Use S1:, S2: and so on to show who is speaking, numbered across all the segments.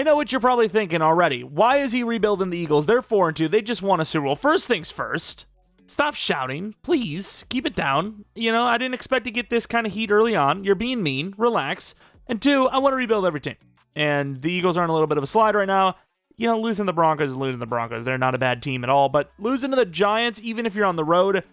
S1: I know what you're probably thinking already. Why is he rebuilding the Eagles? They're 4-2. They just won a Super Bowl. First things first, stop shouting. Please, keep it down. I didn't expect to get this kind of heat early on. You're being mean. Relax. And 2, I want to rebuild every team. And the Eagles are on a little bit of a slide right now. Losing the Broncos is losing the Broncos. They're not a bad team at all. But losing to the Giants, even if you're on the road,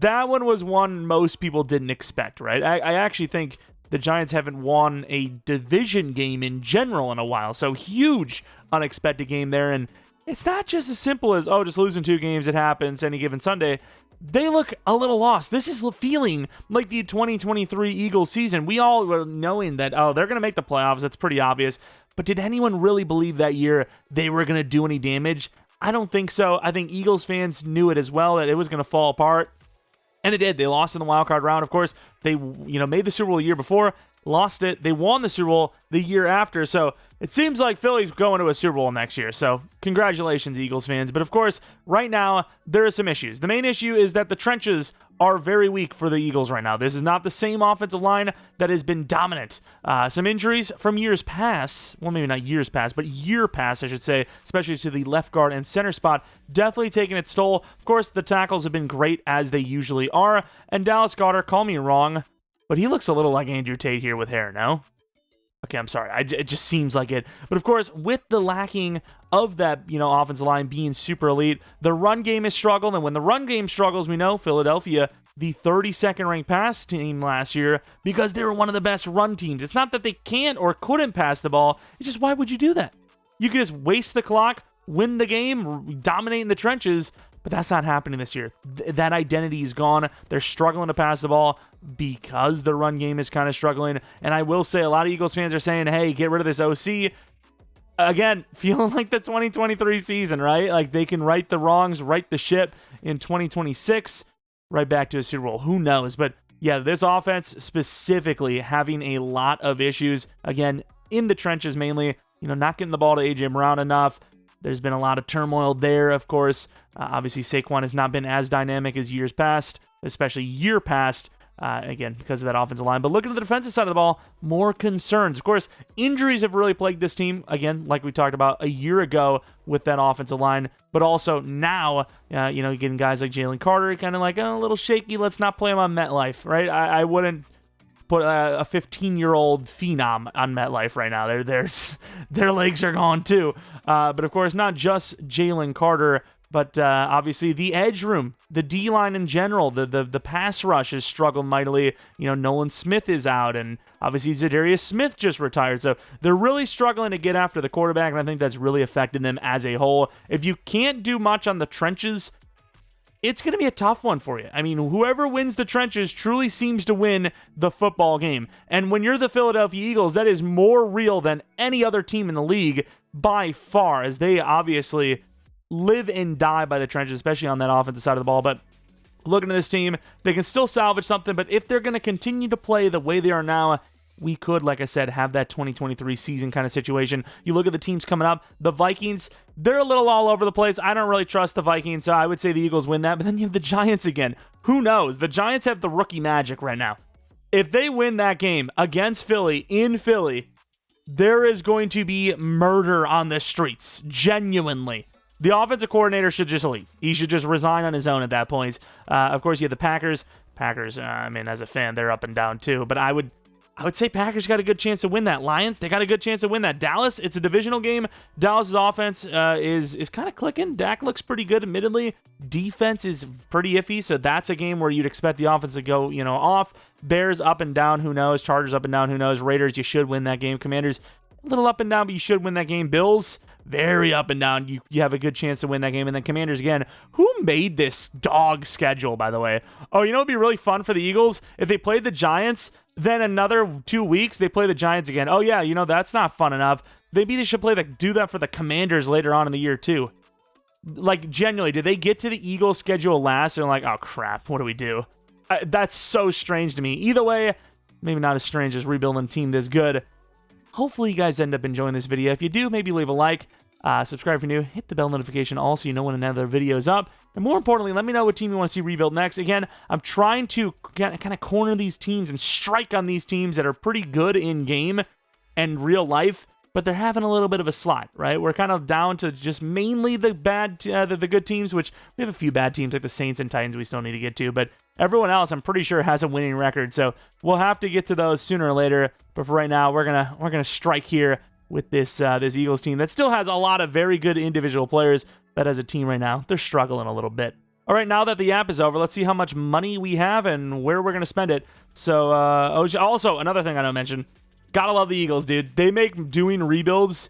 S1: that one was one most people didn't expect, right? I actually think the Giants haven't won a division game in general in a while. So huge unexpected game there. And it's not just as simple as, just losing 2 games. It happens any given Sunday. They look a little lost. This is feeling like the 2023 Eagles season. We all were knowing that, they're going to make the playoffs. That's pretty obvious. But did anyone really believe that year they were going to do any damage? I don't think so. I think Eagles fans knew it as well, that it was going to fall apart. And it did. They lost in the wild card round. Of course, they made the Super Bowl the year before, lost it. They won the Super Bowl the year after. So it seems like Philly's going to a Super Bowl next year. So congratulations, Eagles fans. But of course, right now, there are some issues. The main issue is that the trenches are very weak for the Eagles right now. This is not the same offensive line that has been dominant. Some injuries from years past, well, maybe not years past, but year past, I should say, especially to the left guard and center spot, definitely taking its toll. Of course, the tackles have been great, as they usually are. And Dallas Goedert, call me wrong, but he looks a little like Andrew Tate here with hair, no? Okay, I'm sorry. It just seems like it. But of course, with the lacking of that, offensive line being super elite, the run game has struggled. And when the run game struggles, we know Philadelphia, the 32nd ranked pass team last year, because they were one of the best run teams. It's not that they can't or couldn't pass the ball. It's just, why would you do that? You could just waste the clock, win the game, dominate in the trenches. But that's not happening this year. That identity is gone. They're struggling to pass the ball because the run game is kind of struggling. And I will say, a lot of Eagles fans are saying, hey, get rid of this OC. Again, feeling like the 2023 season, right? Like they can right the wrongs, right the ship in 2026, right back to a Super Bowl. Who knows? But yeah, this offense specifically having a lot of issues. Again, in the trenches mainly, not getting the ball to A.J. Brown enough. There's been a lot of turmoil there, of course. Obviously, Saquon has not been as dynamic as years past, especially year past, again, because of that offensive line. But looking at the defensive side of the ball, more concerns. Of course, injuries have really plagued this team, again, like we talked about a year ago with that offensive line. But also now, getting guys like Jalen Carter kind of like, a little shaky. Let's not play him on MetLife, right? I wouldn't put a 15-year-old phenom on MetLife right now. Their legs are gone too. But of course, not just Jalen Carter, but obviously the edge room, the D-line in general, the pass rush has struggled mightily. Nolan Smith is out, and obviously Zadarius Smith just retired. So they're really struggling to get after the quarterback, and I think that's really affected them as a whole. If you can't do much on the trenches, it's going to be a tough one for you. I mean, whoever wins the trenches truly seems to win the football game. And when you're the Philadelphia Eagles, that is more real than any other team in the league by far, as they obviously live and die by the trenches, especially on that offensive side of the ball. But looking at this team, they can still salvage something, but if they're going to continue to play the way they are now, we could, like I said, have that 2023 season kind of situation. You look at the teams coming up, the Vikings, they're a little all over the place. I don't really trust the Vikings, so I would say the Eagles win that. But then you have the Giants again. Who knows? The Giants have the rookie magic right now. If they win that game against Philly, in Philly, there is going to be murder on the streets, genuinely. The offensive coordinator should just leave. He should just resign on his own at that point. Of course, you have the Packers. Packers, as a fan, they're up and down too. But I would say Packers got a good chance to win that. Lions, they got a good chance to win that. Dallas, it's a divisional game. Dallas' offense is kind of clicking. Dak looks pretty good, admittedly. Defense is pretty iffy, so that's a game where you'd expect the offense to go, off. Bears up and down, who knows? Chargers up and down, who knows? Raiders, you should win that game. Commanders, a little up and down, but you should win that game. Bills, very up and down. You have a good chance to win that game. And then Commanders again. Who made this dog schedule, by the way? Oh, it'd be really fun for the Eagles if they played the Giants, then another 2 weeks they play the Giants again. Oh yeah, that's not fun enough. Maybe they should do that for the Commanders later on in the year too. Like, genuinely, did they get to the Eagles schedule last and like, oh crap, what do we do? That's so strange to me. Either way, maybe not as strange as rebuilding a team this good. Hopefully you guys end up enjoying this video. If you do, maybe leave a like, subscribe if you're new, hit the bell notification all so you know when another video is up. And more importantly, let me know what team you want to see rebuild next. Again, I'm trying to kind of corner these teams and strike on these teams that are pretty good in game and real life. but they're having a little bit of a slide, right? We're kind of down to just mainly the the good teams, which we have a few bad teams like the Saints and Titans we still need to get to, but everyone else I'm pretty sure has a winning record, so we'll have to get to those sooner or later. But for right now, we're gonna strike here with this Eagles team that still has a lot of very good individual players. That as a team right now, they're struggling a little bit. All right, now that the app is over, let's see how much money we have and where we're going to spend it. So, also, another thing I don't mention, gotta love the Eagles, dude. They make doing rebuilds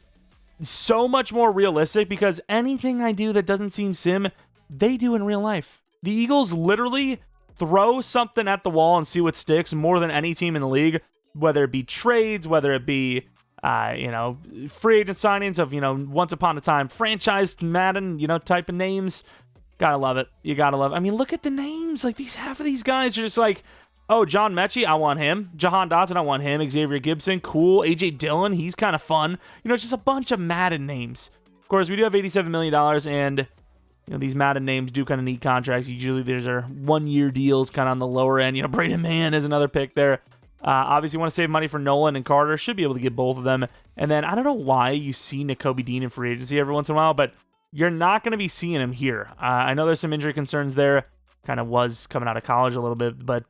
S1: so much more realistic because anything I do that doesn't seem sim, they do in real life. The Eagles literally throw something at the wall and see what sticks more than any team in the league, whether it be trades, whether it be free agent signings of, once upon a time franchised Madden, type of names. Gotta love it. You gotta love it. I mean, look at the names. Like, half of these guys are just like, oh, John Mechie, I want him. Jahan Dotson, I want him. Xavier Gibson, cool. AJ Dillon, he's kind of fun. It's just a bunch of Madden names. Of course, we do have $87 million, and these Madden names do kind of need contracts. Usually there's our 1-year deals kind of on the lower end. Braden Mann is another pick there. Obviously, you want to save money for Nolan and Carter. Should be able to get both of them. And then, I don't know why you see Nakobe Dean in free agency every once in a while, but you're not going to be seeing him here. I know there's some injury concerns there. Kind of was coming out of college a little bit, but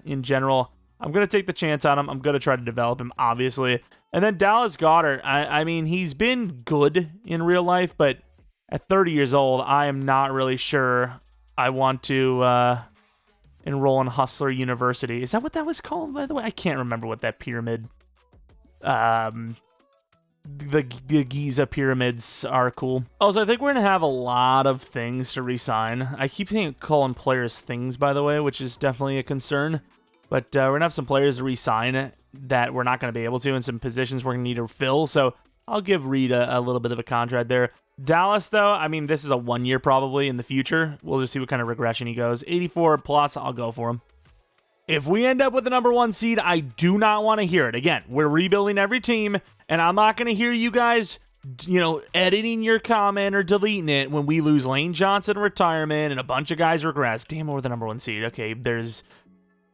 S1: in general, I'm going to take the chance on him. I'm going to try to develop him, obviously. And then Dallas Goedert. I mean, he's been good in real life, but at 30 years old, I am not really sure I want to enroll in Hustler University. Is that what that was called, by the way? I can't remember what that pyramid... The Giza pyramids are cool. Also, I think we're going to have a lot of things to re-sign. I keep calling players things, by the way, which is definitely a concern. But we're going to have some players to re-sign that we're not going to be able to, and some positions we're going to need to fill. So I'll give Reed a little bit of a contract there. Dallas, though, I mean, this is a 1-year probably in the future. We'll just see what kind of regression he goes. 84 plus, I'll go for him. If we end up with the number 1 seed, I do not want to hear it. Again, we're rebuilding every team, and I'm not going to hear you guys, editing your comment or deleting it when we lose Lane Johnson in retirement and a bunch of guys regress. Damn, we're the number 1 seed. Okay,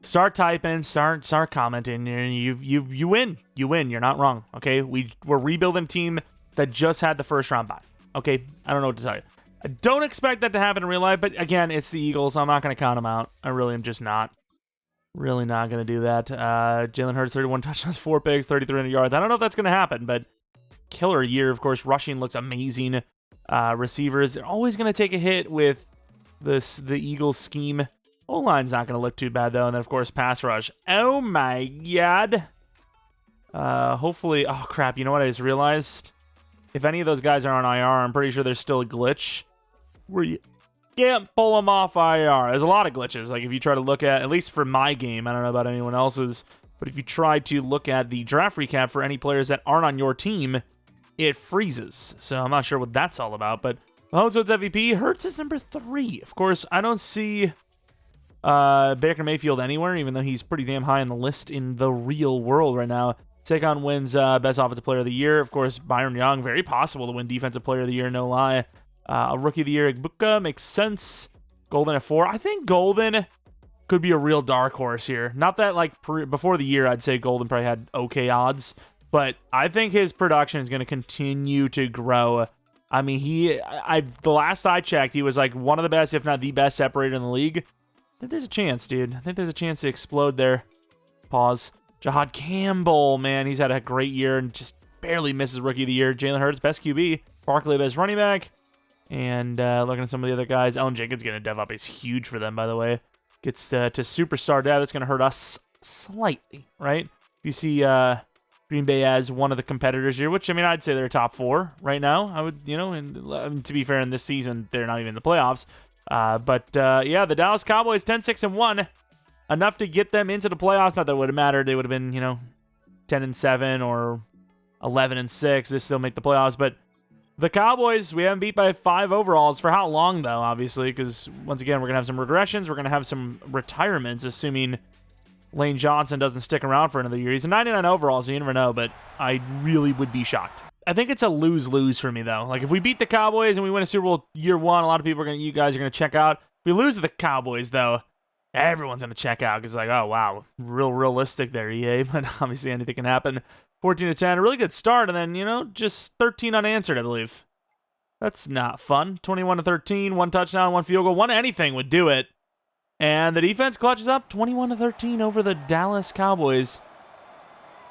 S1: start typing, start commenting, and you win. You win. You're not wrong. Okay, we're rebuilding a team that just had the first round bye. Okay, I don't know what to tell you. I don't expect that to happen in real life, but again, it's the Eagles. So I'm not going to count them out. I really am just not. Really not going to do that. Jalen Hurts, 31 touchdowns, 4 picks, 3,300 yards. I don't know if that's going to happen, but killer year. Of course, rushing looks amazing. Receivers, they're always going to take a hit with the Eagles scheme. O-line's not going to look too bad, though. And then, of course, pass rush. Oh, my God. Hopefully... Oh, crap. You know what I just realized? If any of those guys are on IR, I'm pretty sure there's still a glitch where you can't pull them off IR. There's a lot of glitches. Like, if you try to look at least for my game, I don't know about anyone else's, but if you try to look at the draft recap for any players that aren't on your team, it freezes. So I'm not sure what that's all about, but Mahomes wins MVP. Hurts is number 3. Of course, I don't see Baker Mayfield anywhere, even though he's pretty damn high on the list in the real world right now. Saquon wins Best Offensive Player of the Year. Of course, Byron Young, very possible to win Defensive Player of the Year, no lie. A Rookie of the Year, Igbuka, makes sense. Golden at 4. I think Golden could be a real dark horse here. Not that, before the year, I'd say Golden probably had okay odds, but I think his production is going to continue to grow. I mean, the last I checked, he was one of the best, if not the best separator in the league. I think there's a chance, dude. I think there's a chance to explode there. Pause. Jahad Campbell, man, he's had a great year and just barely misses Rookie of the Year. Jalen Hurts, best QB. Barkley, best running back. And looking at some of the other guys, Ellen Jenkins getting a dev up is huge for them, by the way. Gets to superstar dev. That's going to hurt us slightly, right? If you see Green Bay as one of the competitors here, which, I mean, I'd say they're top 4 right now. I would, and to be fair, in this season, they're not even in the playoffs. But yeah, the Dallas Cowboys 10-6-1. Enough to get them into the playoffs. Not that it would have mattered. They would have been, 10-7 or 11-6. They still make the playoffs, but the Cowboys, we haven't beat by 5 overalls. For how long, though, obviously, because, once again, we're going to have some regressions. We're going to have some retirements, assuming Lane Johnson doesn't stick around for another year. He's a 99 overall, so you never know, but I really would be shocked. I think it's a lose-lose for me, though. If we beat the Cowboys and we win a Super Bowl year 1, a lot of people you guys are going to check out. If we lose to the Cowboys, though, Everyone's going to check out because like, oh, wow, real realistic there, EA. But obviously anything can happen. 14-10, a really good start. And then, just 13 unanswered, I believe. That's not fun. 21-13, 1 touchdown, 1 field goal, 1 anything would do it. And the defense clutches up 21-13 over the Dallas Cowboys.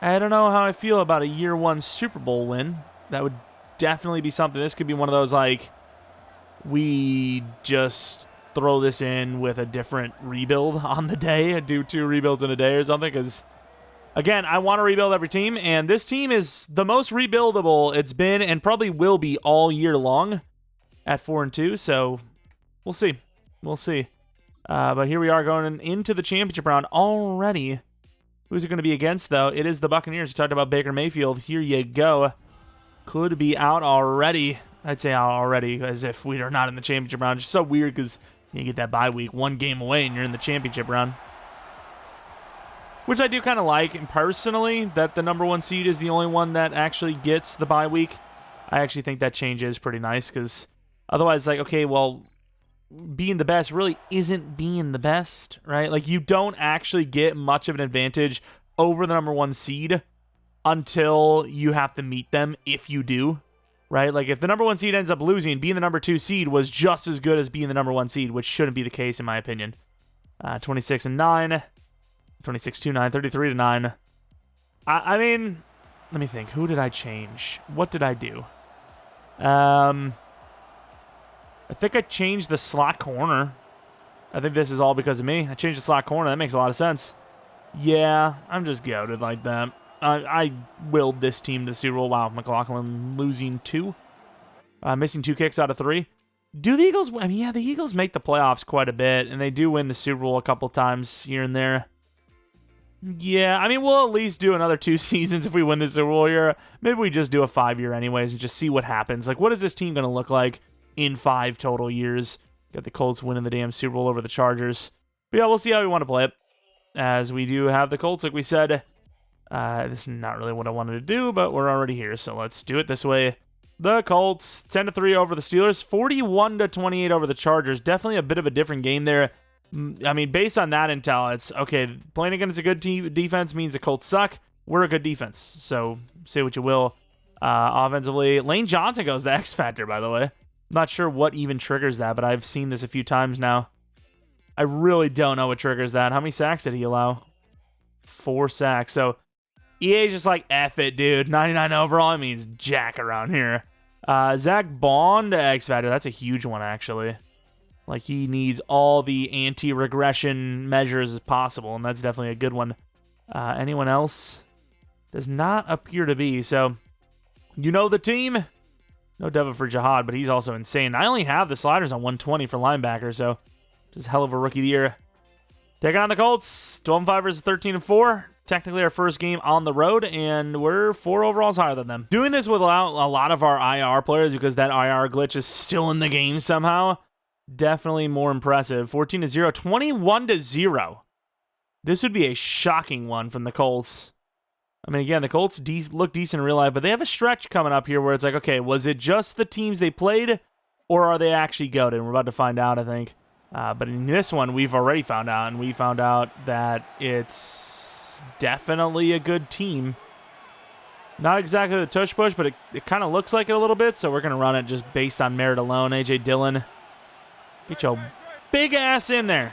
S1: I don't know how I feel about a year 1 Super Bowl win. That would definitely be something. This could be one of those, like, we just throw this in with a different rebuild on the day, do 2 rebuilds in a day or something, because, again, I want to rebuild every team, and this team is the most rebuildable it's been and probably will be all year long at 4-2, so we'll see. We'll see. But here we are going into the championship round already. Who's it going to be against, though? It is the Buccaneers. We talked about Baker Mayfield. Here you go. Could be out already. I'd say out already, as if we are not in the championship round. Just so weird because you get that bye week, 1 game away, and you're in the championship round. Which I do kind of like, and personally, that the number 1 seed is the only one that actually gets the bye week. I actually think that change is pretty nice, because otherwise, it's like, okay, well, being the best really isn't being the best, right? Like, you don't actually get much of an advantage over the number 1 seed until you have to meet them, if you do, right? Like, if the number 1 seed ends up losing, being the number 2 seed was just as good as being the number 1 seed, which shouldn't be the case, in my opinion. 26-9, 26-9, 33-9. I mean, let me think. Who did I change? What did I do? I think I changed the slot corner. I think this is all because of me. I changed the slot corner. That makes a lot of sense. Yeah, I'm just goated like that. I willed this team to the Super Bowl. Wow, McLaughlin losing 2. Missing 2 kicks out of 3. Do the Eagles... I mean, yeah, the Eagles make the playoffs quite a bit, and they do win the Super Bowl a couple times here and there. Yeah, I mean, we'll at least do another 2 seasons if we win the Super Bowl here. Maybe we just do a 5-year anyways and just see what happens. Like, what is this team going to look like in 5 total years? Got the Colts winning the damn Super Bowl over the Chargers. But yeah, we'll see how we want to play it. As we do have the Colts, like we said. This is not really what I wanted to do, but we're already here, so let's do it this way. The Colts, 10-3 over the Steelers, 41-28 over the Chargers. Definitely a bit of a different game there. I mean, based on that intel, it's, okay, playing against a good defense means the Colts suck. We're a good defense, so say what you will. Offensively, Lane Johnson goes the X Factor, by the way. I'm not sure what even triggers that, but I've seen this a few times now. I really don't know what triggers that. How many sacks did he allow? 4 sacks. So EA's just like, F it, dude. 99 overall means jack around here. Zach Bond to X Factor. That's a huge one, actually. Like, he needs all the anti-regression measures as possible, and that's definitely a good one. Anyone else? Does not appear to be. So, you know the team. No Devin for Jihad, but he's also insane. I only have the sliders on 120 for linebacker, so just hell of a rookie of the year. Taking on the Colts, 12-5 versus 13-4. Technically our first game on the road, and we're 4 overalls higher than them. Doing this without a lot of our IR players because that IR glitch is still in the game somehow. Definitely more impressive. 14-0, 21-0. This would be a shocking one from the Colts. I mean, again, the Colts look decent in real life, but they have a stretch coming up here where it's like, okay, was it just the teams they played, or are they actually goated? And we're about to find out, I think. But in this one, we've already found out, and we found out that it's definitely a good team. Not exactly the tush push, but it kind of looks like it a little bit, so we're going to run it just based on merit alone. A.J. Dillon, get your big ass in there.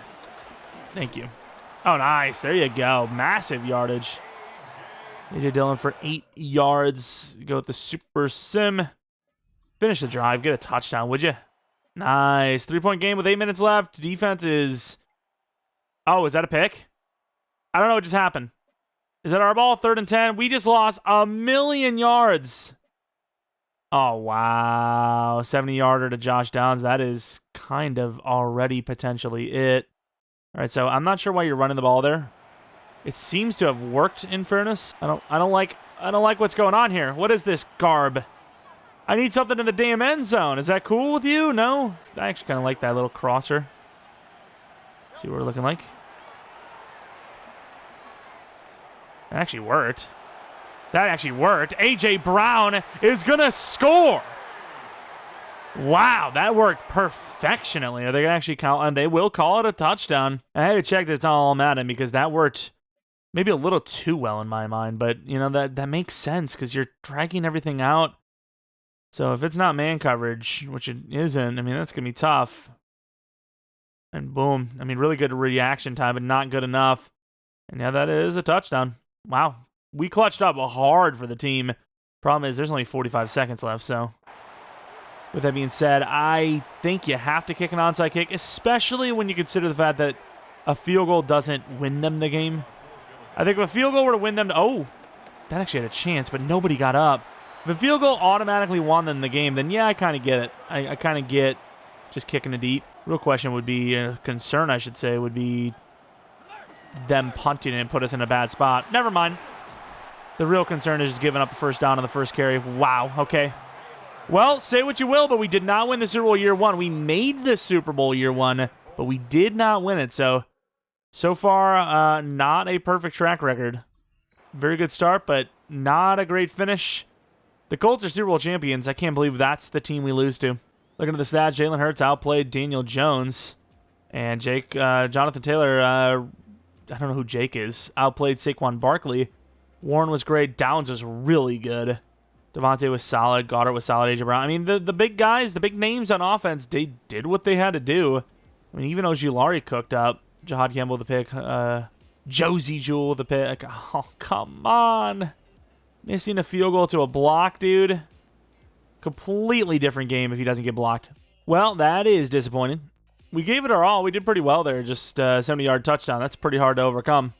S1: Thank you. Oh, nice. There you go. Massive yardage. A.J. Dillon for 8 yards. Go with the super sim. Finish the drive. Get a touchdown, would you? Nice. 3-point game with 8 minutes left. Defense is... Oh, is that a pick? I don't know what just happened. Is that our ball? 3rd and 10. We just lost 1,000,000 yards. Oh, wow. 70-yarder to Josh Downs. That is kind of already potentially it. All right, so I'm not sure why you're running the ball there. It seems to have worked, in fairness. I don't like what's going on here. What is this garb? I need something in the damn end zone. Is that cool with you? No? I actually kind of like that little crosser. Let's see what we're looking like. That actually worked. That actually worked. A.J. Brown is going to score. Wow, that worked perfectionally. Are they going to actually count? And they will call it a touchdown. I had to check that it's not all Madden because that worked maybe a little too well in my mind. But, you know, that makes sense because you're dragging everything out. So if it's not man coverage, which it isn't, I mean, that's going to be tough. And boom. I mean, really good reaction time, but not good enough. And yeah, that is a touchdown. Wow. We clutched up hard for the team. Problem is, there's only 45 seconds left, so... With that being said, I think you have to kick an onside kick, especially when you consider the fact that a field goal doesn't win them the game. I think if a field goal were to win them... Oh, that actually had a chance, but nobody got up. If a field goal automatically won them the game, then yeah, I kind of get it. I kind of get just kicking it deep. Real question would be, a concern I should say, would be them punting and put us in a bad spot. Never mind. The real concern is just giving up a first down on the first carry. Wow, okay. Well, say what you will, but we did not win the Super Bowl year one. We made the Super Bowl year one, but we did not win it. So far, not a perfect track record. Very good start, but not a great finish. The Colts are Super Bowl champions. I can't believe that's the team we lose to. Looking at the stats, Jalen Hurts outplayed Daniel Jones. And Jonathan Taylor, I don't know who Jake is, outplayed Saquon Barkley. Warren was great. Downs was really good. Devontae was solid. Goddard was solid. A.J. Brown. I mean, the big guys, the big names on offense, they did what they had to do. I mean, even Ojulari cooked up. Jahad Campbell with the pick. Josie Jewell with the pick. Oh, come on. Missing a field goal to a block, dude. Completely different game if he doesn't get blocked. Well, that is disappointing. We gave it our all. We did pretty well there. Just 70-yard touchdown. That's pretty hard to overcome.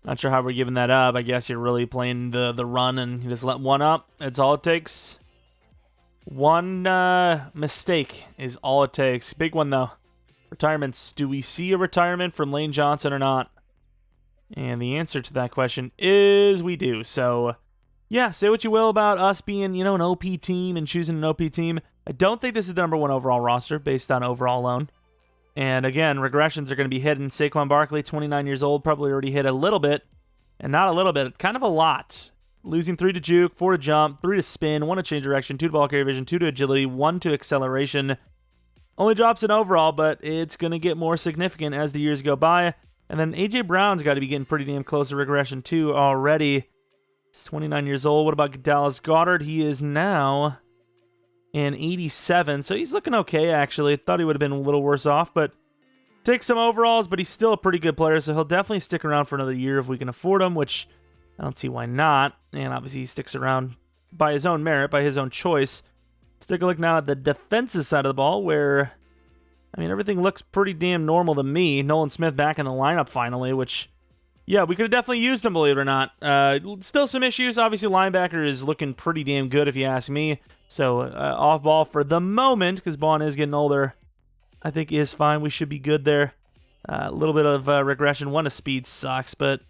S1: Not sure how we're giving that up. I guess you're really playing the run and you just let one up. That's all it takes. One mistake is all it takes. Big one, though. Retirements. Do we see a retirement from Lane Johnson or not? And the answer to that question is we do. So, yeah, say what you will about us being, you know, an OP team and choosing an OP team. I don't think this is the number one overall roster based on overall alone. And again, regressions are going to be hidden. Saquon Barkley, 29 years old, probably already hit a little bit. And not a little bit, kind of a lot. Losing 3 to juke, 4 to jump, 3 to spin, 1 to change direction, 2 to ball carrier vision, 2 to agility, 1 to acceleration. Only drops in overall, but it's going to get more significant as the years go by. And then A.J. Brown's got to be getting pretty damn close to regression too already. He's 29 years old. What about Dallas Goedert? He is now in 87, so he's looking okay, actually. Thought he would have been a little worse off, but takes some overalls, but he's still a pretty good player, so he'll definitely stick around for another year if we can afford him, which I don't see why not. And obviously he sticks around by his own merit, by his own choice. Let's take a look now at the defensive side of the ball, where, I mean, everything looks pretty damn normal to me. Nolan Smith back in the lineup finally, which, yeah, we could have definitely used him, believe it or not. Still some issues. Obviously, linebacker is looking pretty damn good, if you ask me. So, off ball for the moment, because Bond is getting older, I think is fine. We should be good there. A little bit of regression. 1 to speed sucks, but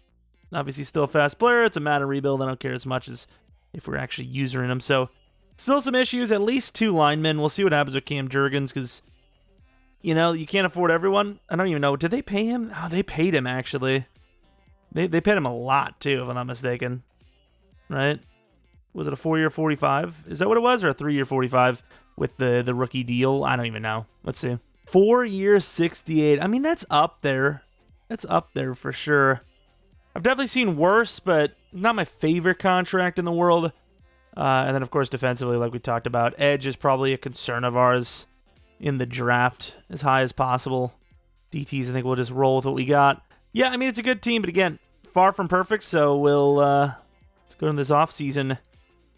S1: obviously still a fast player. It's a Madden rebuild. I don't care as much as if we're actually using him. So, still some issues. At least 2 linemen. We'll see what happens with Cam Jurgens, because, you know, you can't afford everyone. I don't even know. Did they pay him? Oh, they paid him, actually. They paid him a lot, too, if I'm not mistaken. Right? Was it a 4-year 45? Is that what it was? Or a 3-year 45 with the rookie deal? I don't even know. Let's see. 4-year 68. I mean, that's up there. That's up there for sure. I've definitely seen worse, but not my favorite contract in the world. And then, of course, defensively, like we talked about, edge is probably a concern of ours in the draft as high as possible. DTs, I think we'll just roll with what we got. Yeah, I mean, it's a good team, but again, far from perfect, so we'll let's go to this offseason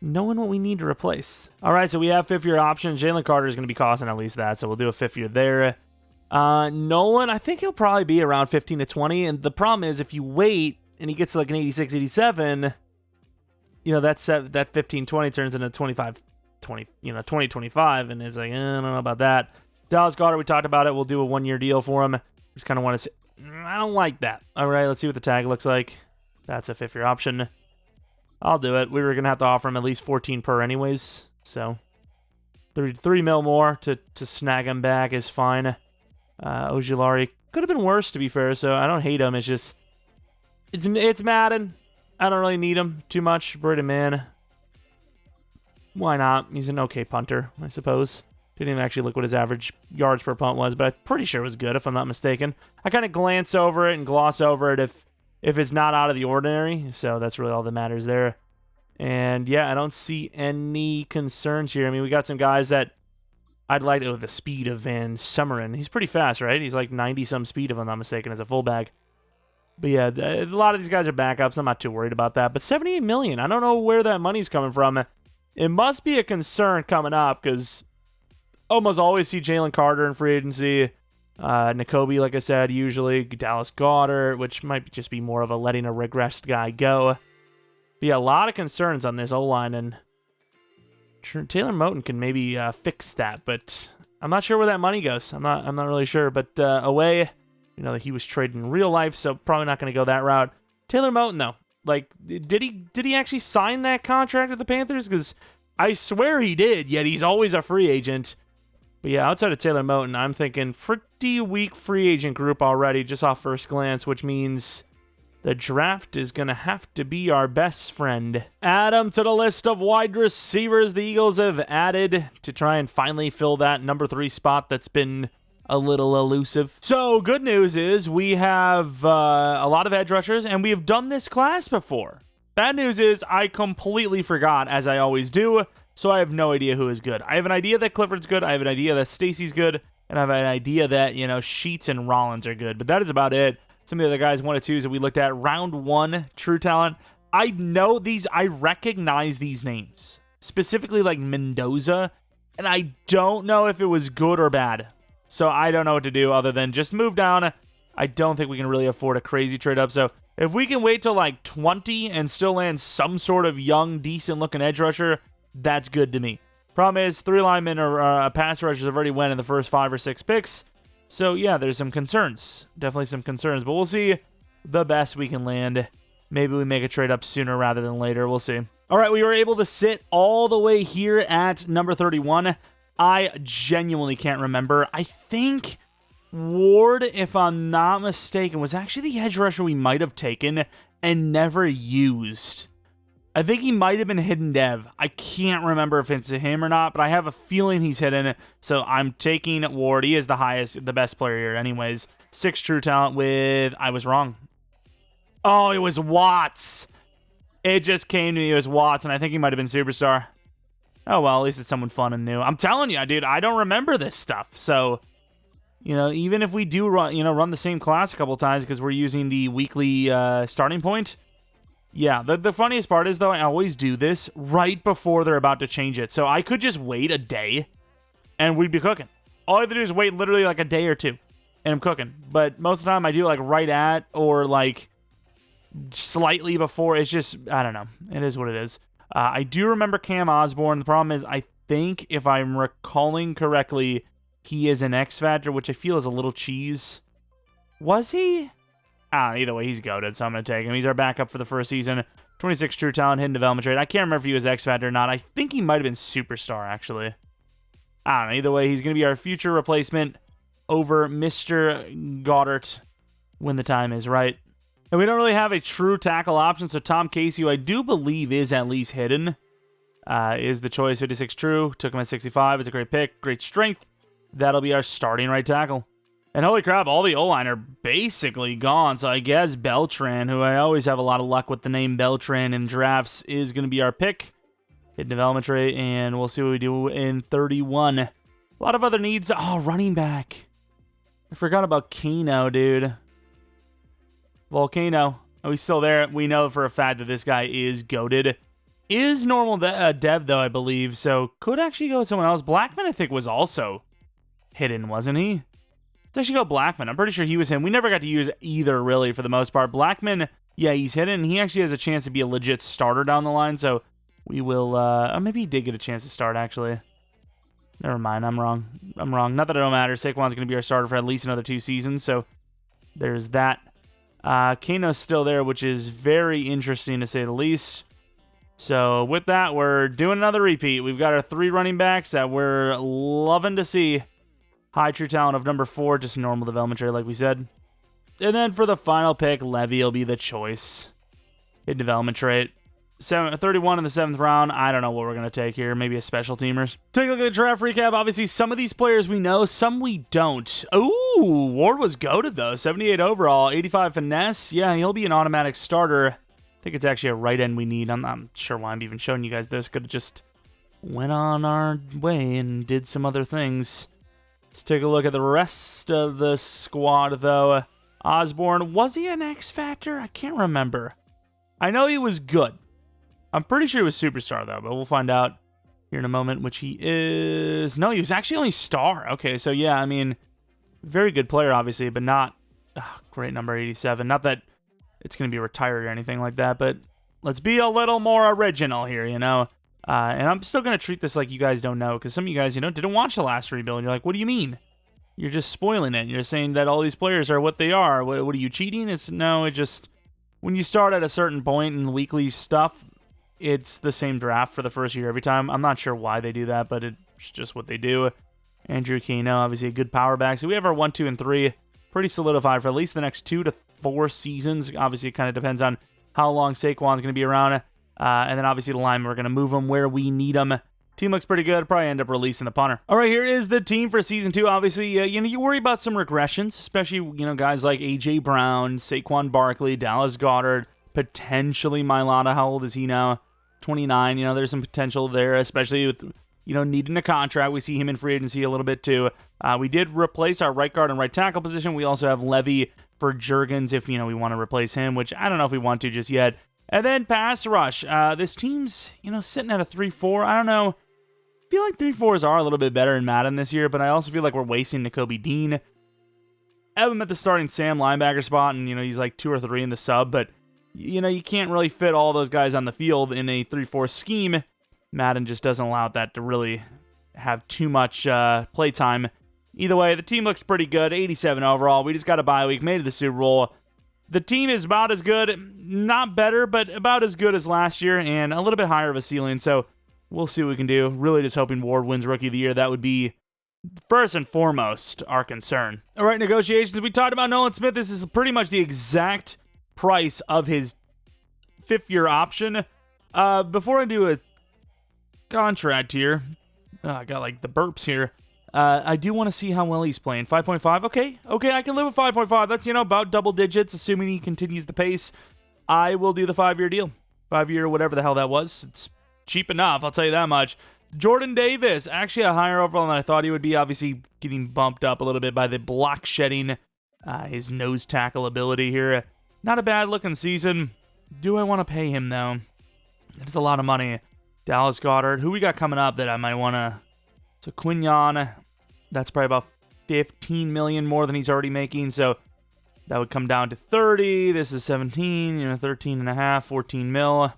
S1: knowing what we need to replace. All right, so we have 5th-year options. Jalen Carter is going to be costing at least that, so we'll do a 5th year there. Nolan, I think he'll probably be around 15 to 20, and the problem is if you wait and he gets to like an 86, 87, you know, that 15-20 turns into 25-20, you know, 20-25, and it's like, I don't know about that. Dallas Goedert, we talked about it. We'll do a 1-year deal for him. Just kind of want to say, I don't like that. All right, let's see what the tag looks like. That's a 5th-year option. I'll do it. We were going to have to offer him at least 14 per anyways, so 3 mil more to snag him back is fine. Ojulari could have been worse, to be fair, so I don't hate him. It's just, it's Madden. I don't really need him too much. Braden Mann, why not? He's an okay punter, I suppose. Didn't even actually look what his average yards per punt was, but I'm pretty sure it was good, if I'm not mistaken. I kind of glance over it and gloss over it if it's not out of the ordinary, so that's really all that matters there. And yeah, I don't see any concerns here. I mean, we got some guys that I'd like to, the speed of Van Summeren. He's pretty fast, right? He's like 90-some speed, if I'm not mistaken, as a fullback. But yeah, a lot of these guys are backups. I'm not too worried about that. But $78 million, I don't know where that money's coming from. It must be a concern coming up, because almost always see Jalen Carter in free agency. Nakobe, like I said, usually. Dallas Goedert, which might just be more of a letting a regressed guy go. But yeah, a lot of concerns on this O-line, and Taylor Moton can maybe fix that, but I'm not sure where that money goes. I'm not really sure. But away, he was traded in real life, so probably not going to go that route. Taylor Moton, though, like, did he actually sign that contract with the Panthers? Because I swear he did, yet he's always a free agent. But yeah, outside of Taylor Moton, I'm thinking pretty weak free agent group already, just off first glance, which means the draft is going to have to be our best friend. Add him to the list of wide receivers the Eagles have added to try and finally fill that number 3 spot that's been a little elusive. So good news is we have a lot of edge rushers, and we have done this class before. Bad news is I completely forgot, as I always do, so I have no idea who is good. I have an idea that Clifford's good, I have an idea that Stacy's good, and I have an idea that, Sheets and Rollins are good, but that is about it. Some of the other guys, 1 or 2s that we looked at. Round 1, true talent. I know these, I recognize these names. Specifically like Mendoza, and I don't know if it was good or bad. So I don't know what to do other than just move down. I don't think we can really afford a crazy trade up. So if we can wait till like 20 and still land some sort of young, decent looking edge rusher, that's good to me. Problem is, 3 linemen or pass rushers have already went in the first 5 or 6 picks. So yeah, there's some concerns. Definitely some concerns, but we'll see the best we can land. Maybe we make a trade up sooner rather than later. We'll see. All right, we were able to sit all the way here at number 31. I genuinely can't remember. I think Ward, if I'm not mistaken, was actually the edge rusher we might have taken and never used. I think he might have been hidden dev. I can't remember if it's him or not, but I have a feeling he's hidden. So I'm taking Ward. He is the best player here anyways. 6 true talent with, I was wrong. Oh, it was Watts. It just came to me. It was Watts, and I think he might have been Superstar. Oh, well, at least it's someone fun and new. I'm telling you, dude, I don't remember this stuff. So, even if we do run the same class a couple times because we're using the weekly starting point. Yeah, the funniest part is, though, I always do this right before they're about to change it. So I could just wait a day, and we'd be cooking. All I have to do is wait literally like a day or 2, and I'm cooking. But most of the time, I do it like right at or like slightly before. It's just, I don't know. It is what it is. I do remember Cam Osborne. The problem is, I think, if I'm recalling correctly, he is an X Factor, which I feel is a little cheese. Was he? Either way, he's goated, so I'm going to take him. He's our backup for the first season. 26 true talent, hidden development trade. I can't remember if he was X Factor or not. I think he might have been Superstar, actually. I don't know. Either way, he's going to be our future replacement over Mr. Goddard when the time is right. And we don't really have a true tackle option, so Tom Casey, who I do believe is at least hidden, is the choice. 56 true. Took him at 65. It's a great pick. Great strength. That'll be our starting right tackle. And holy crap, all the O-line are basically gone. So I guess Beltran, who I always have a lot of luck with the name Beltran in drafts, is going to be our pick. Hit development rate, and we'll see what we do in 31. A lot of other needs. Oh, running back. I forgot about Keno, dude. Volcano. Oh, he's still there. We know for a fact that this guy is goated. Is normal dev, though, I believe. So could actually go with someone else. Blackman, I think, was also hidden, wasn't he? Let's actually go Blackman. I'm pretty sure he was him. We never got to use either, really, for the most part. Blackman, yeah, he's hidden. He actually has a chance to be a legit starter down the line, so we will... oh, maybe he did get a chance to start, actually. Never mind, I'm wrong. Not that it don't matter. Saquon's going to be our starter for at least another 2 seasons, so there's that. Kano's still there, which is very interesting, to say the least. So with that, we're doing another repeat. We've got our 3 running backs that we're loving to see. High true talent of number 4, just normal development trade like we said. And then for the final pick, Levy will be the choice. Hit development trait. 31 in the 7th round. I don't know what we're going to take here. Maybe a special teamers. Take a look at the draft recap. Obviously, some of these players we know, some we don't. Ooh, Ward was goated, though. 78 overall, 85 finesse. Yeah, he'll be an automatic starter. I think it's actually a right end we need. I'm not sure why I'm even showing you guys this. Could have just went on our way and did some other things. Let's take a look at the rest of the squad, though. Osborne, was he an X Factor? I can't remember. I know he was good. I'm pretty sure he was superstar, though, but we'll find out here in a moment, which he is. No, he was actually only star. Okay, so yeah, I mean, very good player, obviously, but not great number 87. Not that it's going to be retired or anything like that, but let's be a little more original here, you know? And I'm still going to treat this like you guys don't know, because some of you guys, didn't watch the last rebuild. You're like, what do you mean? You're just spoiling it. You're saying that all these players are what they are. What are you, cheating? No, it just, when you start at a certain point in weekly stuff, it's the same draft for the first year every time. I'm not sure why they do that, but it's just what they do. Andrew Kano, obviously a good power back. So we have our 1, 2, and 3 pretty solidified for at least the next 2 to 4 seasons. Obviously, it kind of depends on how long Saquon's going to be around. And then obviously the linemen, we're going to move them where we need them. Team looks pretty good. Probably end up releasing the punter. All right, here is the team for Season 2. Obviously, you worry about some regressions, especially, guys like A.J. Brown, Saquon Barkley, Dallas Goedert, potentially Mailata. How old is he now? 29. There's some potential there, especially with, needing a contract. We see him in free agency a little bit too. We did replace our right guard and right tackle position. We also have Levy for Juergens if, we want to replace him, which I don't know if we want to just yet. And then pass rush. This team's, sitting at a 3-4. I don't know. I feel like 3-4s are a little bit better in Madden this year, but I also feel like we're wasting Nakobe Dean. I have him at the starting Sam linebacker spot, and, he's like 2 or 3 in the sub, but, you can't really fit all those guys on the field in a 3-4 scheme. Madden just doesn't allow that to really have too much play time. Either way, the team looks pretty good. 87 overall. We just got a bye week, made it to the Super Bowl. The team is about as good, not better, but about as good as last year, and a little bit higher of a ceiling, so we'll see what we can do. Really just hoping Ward wins Rookie of the Year. That would be, first and foremost, our concern. All right, negotiations. We talked about Nolan Smith. This is pretty much the exact price of his 5th-year option. Before I do a contract here, I got like the burps here. I do want to see how well he's playing. 5.5, okay, I can live with 5.5. That's, about double digits, assuming he continues the pace. I will do the 5-year deal. 5-year, whatever the hell that was. It's cheap enough, I'll tell you that much. Jordan Davis, actually a higher overall than I thought he would be. Obviously, getting bumped up a little bit by the block shedding, his nose tackle ability here. Not a bad looking season. Do I want to pay him, though? It's a lot of money. Dallas Goedert, who we got coming up that I might want to... So Quinyon, that's probably about $15 million more than he's already making, so that would come down to 30. This is 17, 13 and a half, 14 mil.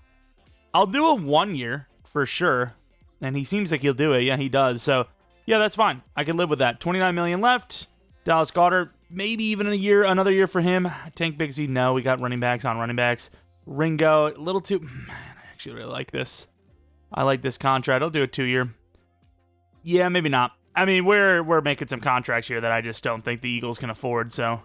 S1: I'll do a 1 year for sure, and he seems like he'll do it. Yeah, he does. So yeah, that's fine. I can live with that. 29 million left. Dallas Goedert, maybe even another year for him. Tank Bigsby, no. We got running backs on running backs. Ringo, a little too. Man, I actually really like this. I like this contract. I'll do a 2-year. Yeah, maybe not. I mean, we're making some contracts here that I just don't think the Eagles can afford, so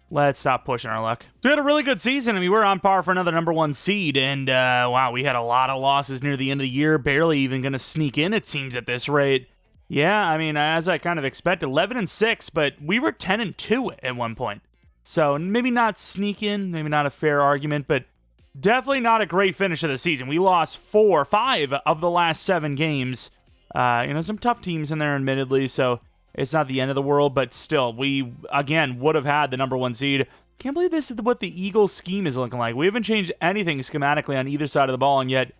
S1: let's stop pushing our luck. So we had a really good season. I mean, we're on par for another number 1 seed, and wow, we had a lot of losses near the end of the year, barely even going to sneak in, it seems, at this rate. Yeah, I mean, as I kind of expected, 11-6, but we were 10-2 at one point. So maybe not sneak in, maybe not a fair argument, but definitely not a great finish of the season. We lost 5 of the last 7 games. Some tough teams in there, admittedly, so it's not the end of the world, but still, we, again, would have had the number 1 seed. Can't believe this is what the Eagles scheme is looking like. We haven't changed anything schematically on either side of the ball, and yet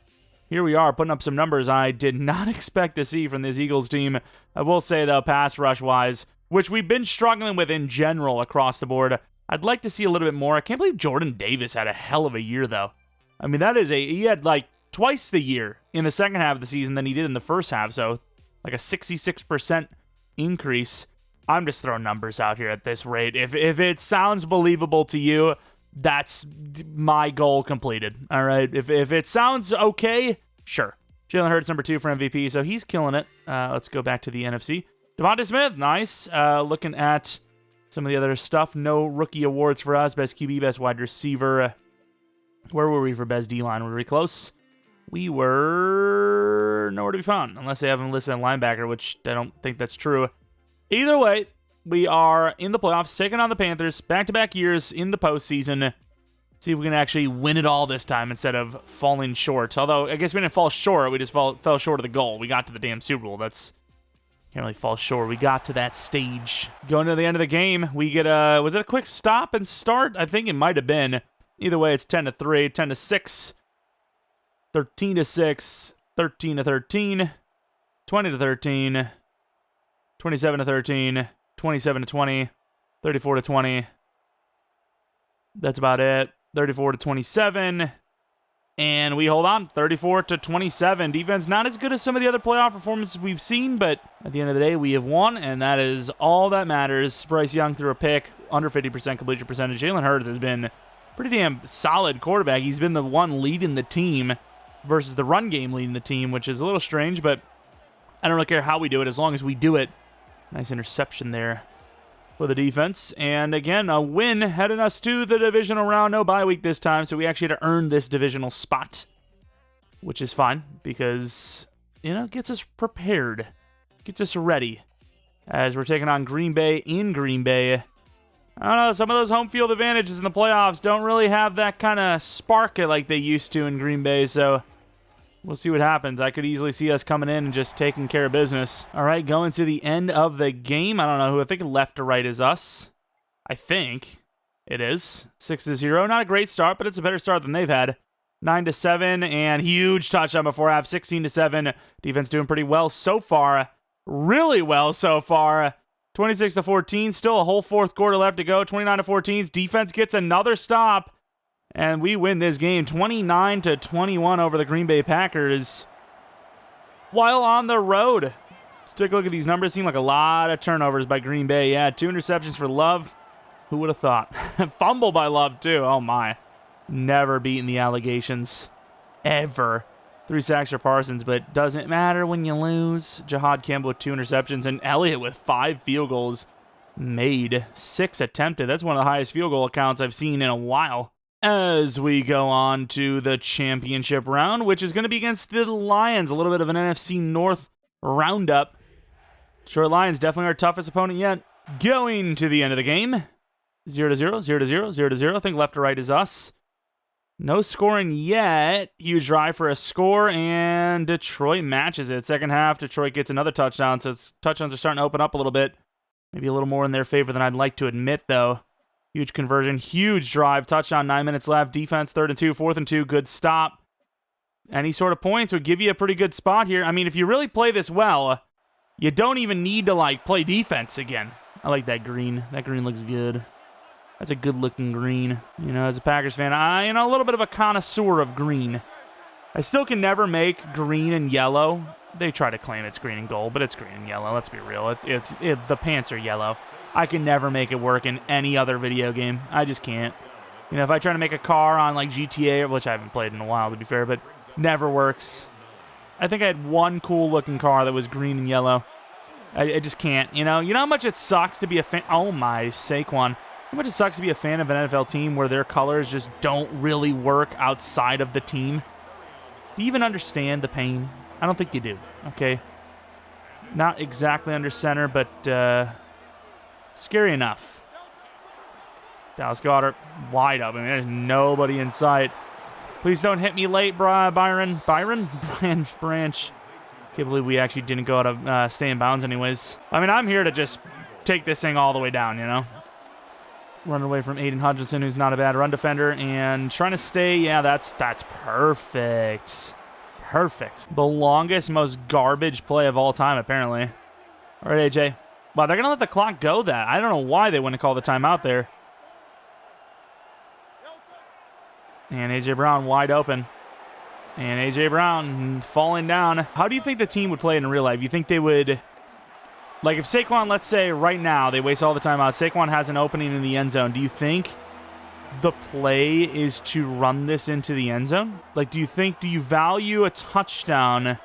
S1: here we are putting up some numbers I did not expect to see from this Eagles team. I will say, though, pass rush-wise, which we've been struggling with in general across the board, I'd like to see a little bit more. I can't believe Jordan Davis had a hell of a year, though. I mean, he had, like, twice the year in the second half of the season than he did in the first half, so like a 66% increase. I'm just throwing numbers out here at this rate. If it sounds believable to you, that's my goal completed. All right. If it sounds okay, sure. Jalen Hurts, number 2 for MVP, so he's killing it. Let's go back to the NFC. Devonta Smith, nice. Looking at some of the other stuff. No rookie awards for us. Best QB, best wide receiver. Where were we for best D-line? Were we close? we were nowhere to be found, unless they haven't listed a linebacker, which I don't think that's true. Either way, we are in the playoffs, taking on the Panthers, back-to-back years in the postseason. See if we can actually win it all this time instead of falling short. Although, I guess we didn't fall short, we just fell short of the goal. We got to the damn Super Bowl. That's... Can't really fall short. We got to that stage. Going to the end of the game, we get a... Was it a quick stop and start? I think it might have been. Either way, it's 10-3, 10-6, 13-6, 13-13, 20-13, 27-13, 27-20, 34-20. That's about it. 34-27. And we hold on, 34-27. Defense not as good as some of the other playoff performances we've seen, but at the end of the day, we have won, and that is all that matters. Bryce Young threw a pick, under 50% completion percentage. Jalen Hurts has been pretty damn solid quarterback. He's been the one leading the team versus the run game leading the team, which is a little strange, but I don't really care how we do it as long as we do it. Nice interception there for the defense. And again, a win heading us to the divisional round. No bye week this time, so we actually had to earn this divisional spot, which is fine because, you know, gets us prepared, gets us ready as we're taking on Green Bay in Green Bay. I don't know, some of those home field advantages in the playoffs don't really have that kind of spark like they used to in Green Bay, so we'll see what happens. I could easily see us coming in and just taking care of business. All right, going to the end of the game. I don't know who. I think left to right is us. I think it is. 6-0. Not a great start, but it's a better start than they've had. 9-7, and huge touchdown before half. 16-7. Defense doing pretty well so far. Really well so far. 26-14. Still a whole fourth quarter left to go. 29-14. Defense gets another stop. And we win this game 29-21 over the Green Bay Packers while on the road. Let's take a look at these numbers. Seem like a lot of turnovers by Green Bay. Yeah, 2 interceptions for Love. Who would have thought? Fumble by Love, too. Oh, my. Never beaten the allegations. Ever. 3 sacks for Parsons, but doesn't matter when you lose. Jahad Campbell with 2 interceptions, and Elliott with 5 field goals made. 6 attempted. That's one of the highest field goal accounts I've seen in a while. As we go on to the championship round, which is going to be against the Lions. A little bit of an NFC North roundup. Sure, Lions definitely our toughest opponent yet. Going to the end of the game. 0-0, 0-0, 0-0. I think left to right is us. No scoring yet. Huge drive for a score, and Detroit matches it. Second half, Detroit gets another touchdown, so touchdowns are starting to open up a little bit. Maybe a little more in their favor than I'd like to admit, though. Huge conversion, huge drive, touchdown, 9 minutes left. Defense, 3rd and 2, 4th and 2, good stop. Any sort of points would give you a pretty good spot here. I mean, if you really play this well, you don't even need to, like, play defense again. I like that green. That green looks good. That's a good-looking green. You know, as a Packers fan, I'm a little bit of a connoisseur of green. I still can never make green and yellow. They try to claim it's green and gold, but it's green and yellow. Let's be real. The pants are yellow. I can never make it work in any other video game. I just can't. You know, if I try to make a car on, like, GTA, which I haven't played in a while, to be fair, but never works. I think I had one cool-looking car that was green and yellow. I just can't, you know? You know how much it sucks to be a fan? Oh, my Saquon. How much it sucks to be a fan of an NFL team where their colors just don't really work outside of the team? Do you even understand the pain? I don't think you do, okay? Not exactly under center, but scary enough. Dallas Goedert, wide open. There's nobody in sight. Please don't hit me late, Brian Branch. Can't believe we actually didn't go out of stay in bounds anyways. I mean, I'm here to just take this thing all the way down, you know? Running away from Aiden Hutchinson, who's not a bad run defender, and trying to stay. Yeah, that's perfect. Perfect. The longest, most garbage play of all time, apparently. All right, AJ. Wow, they're going to let the clock go that. I don't know why they wouldn't call the timeout there. And A.J. Brown wide open. And A.J. Brown falling down. How do you think the team would play it in real life? You think they would... Like, if Saquon, let's say, right now, they waste all the timeouts, Saquon has an opening in the end zone, do you think the play is to run this into the end zone? Like, do you value a touchdown?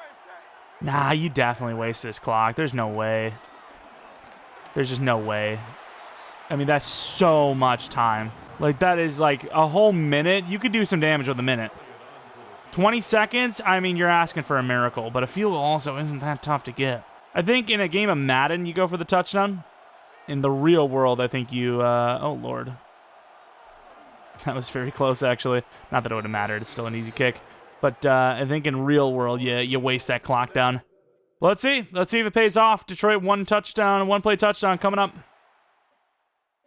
S1: Nah, you definitely waste this clock. There's no way. There's just no way. I mean, that's so much time. Like, that is like a whole minute. You could do some damage with a minute. 20 seconds, I mean, you're asking for a miracle, but a field goal also isn't that tough to get. I think in a game of Madden, you go for the touchdown. In the real world, I think you, oh, Lord. That was very close, actually. Not that it would have mattered. It's still an easy kick. But I think in real world, you waste that clock down. Let's see. Let's see if it pays off. Detroit, one play touchdown coming up.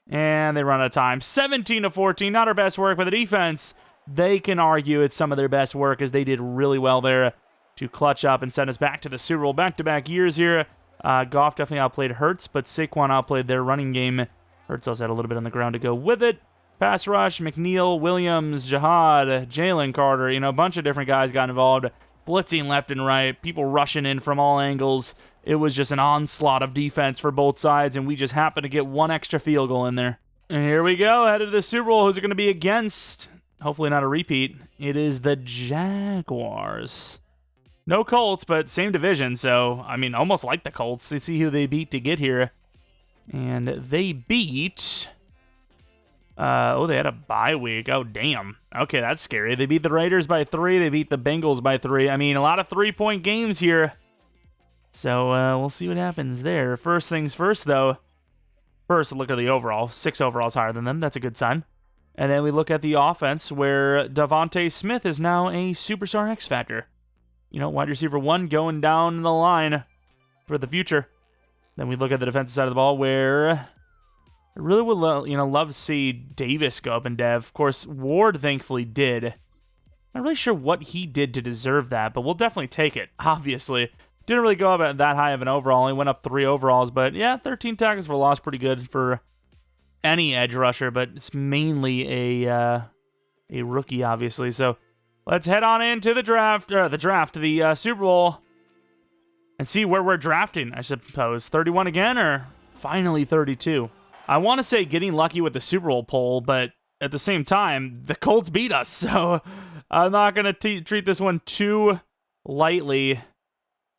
S1: And they run out of time. 17-14, not our best work, but the defense, they can argue it's some of their best work as they did really well there to clutch up and send us back to the Super Bowl back-to-back years here. Goff definitely outplayed Hurts, but Saquon outplayed their running game. Hurts also had a little bit on the ground to go with it. Pass rush, McNeil, Williams, Jihad, Jalen Carter, a bunch of different guys got involved. Blitzing left and right, people rushing in from all angles. It was just an onslaught of defense for both sides, and we just happened to get one extra field goal in there. And here we go, headed to the Super Bowl. Who's it going to be against? Hopefully not a repeat. It is the Jaguars. No Colts, but same division, so, I mean, almost like the Colts. Let's see who they beat to get here. And they beat... they had a bye week. Oh, damn. Okay, that's scary. They beat the Raiders by 3. They beat the Bengals by 3. I mean, a lot of 3-point games here. So, we'll see what happens there. First things first, though. First, look at the overall. 6 overalls higher than them. That's a good sign. And then we look at the offense, where Devontae Smith is now a superstar X Factor. Wide receiver 1 going down the line for the future. Then we look at the defensive side of the ball, where I really would love to see Davis go up in dev. Of course, Ward thankfully did. Not really sure what he did to deserve that, but we'll definitely take it, obviously. Didn't really go up at that high of an overall. He went up 3 overalls, but yeah, 13 tackles for loss, pretty good for any edge rusher, but it's mainly a rookie, obviously. So let's head on into the the Super Bowl, and see where we're drafting, I suppose. 31 again, or finally 32? I want to say getting lucky with the Super Bowl poll, but at the same time, the Colts beat us, so I'm not going to treat this one too lightly.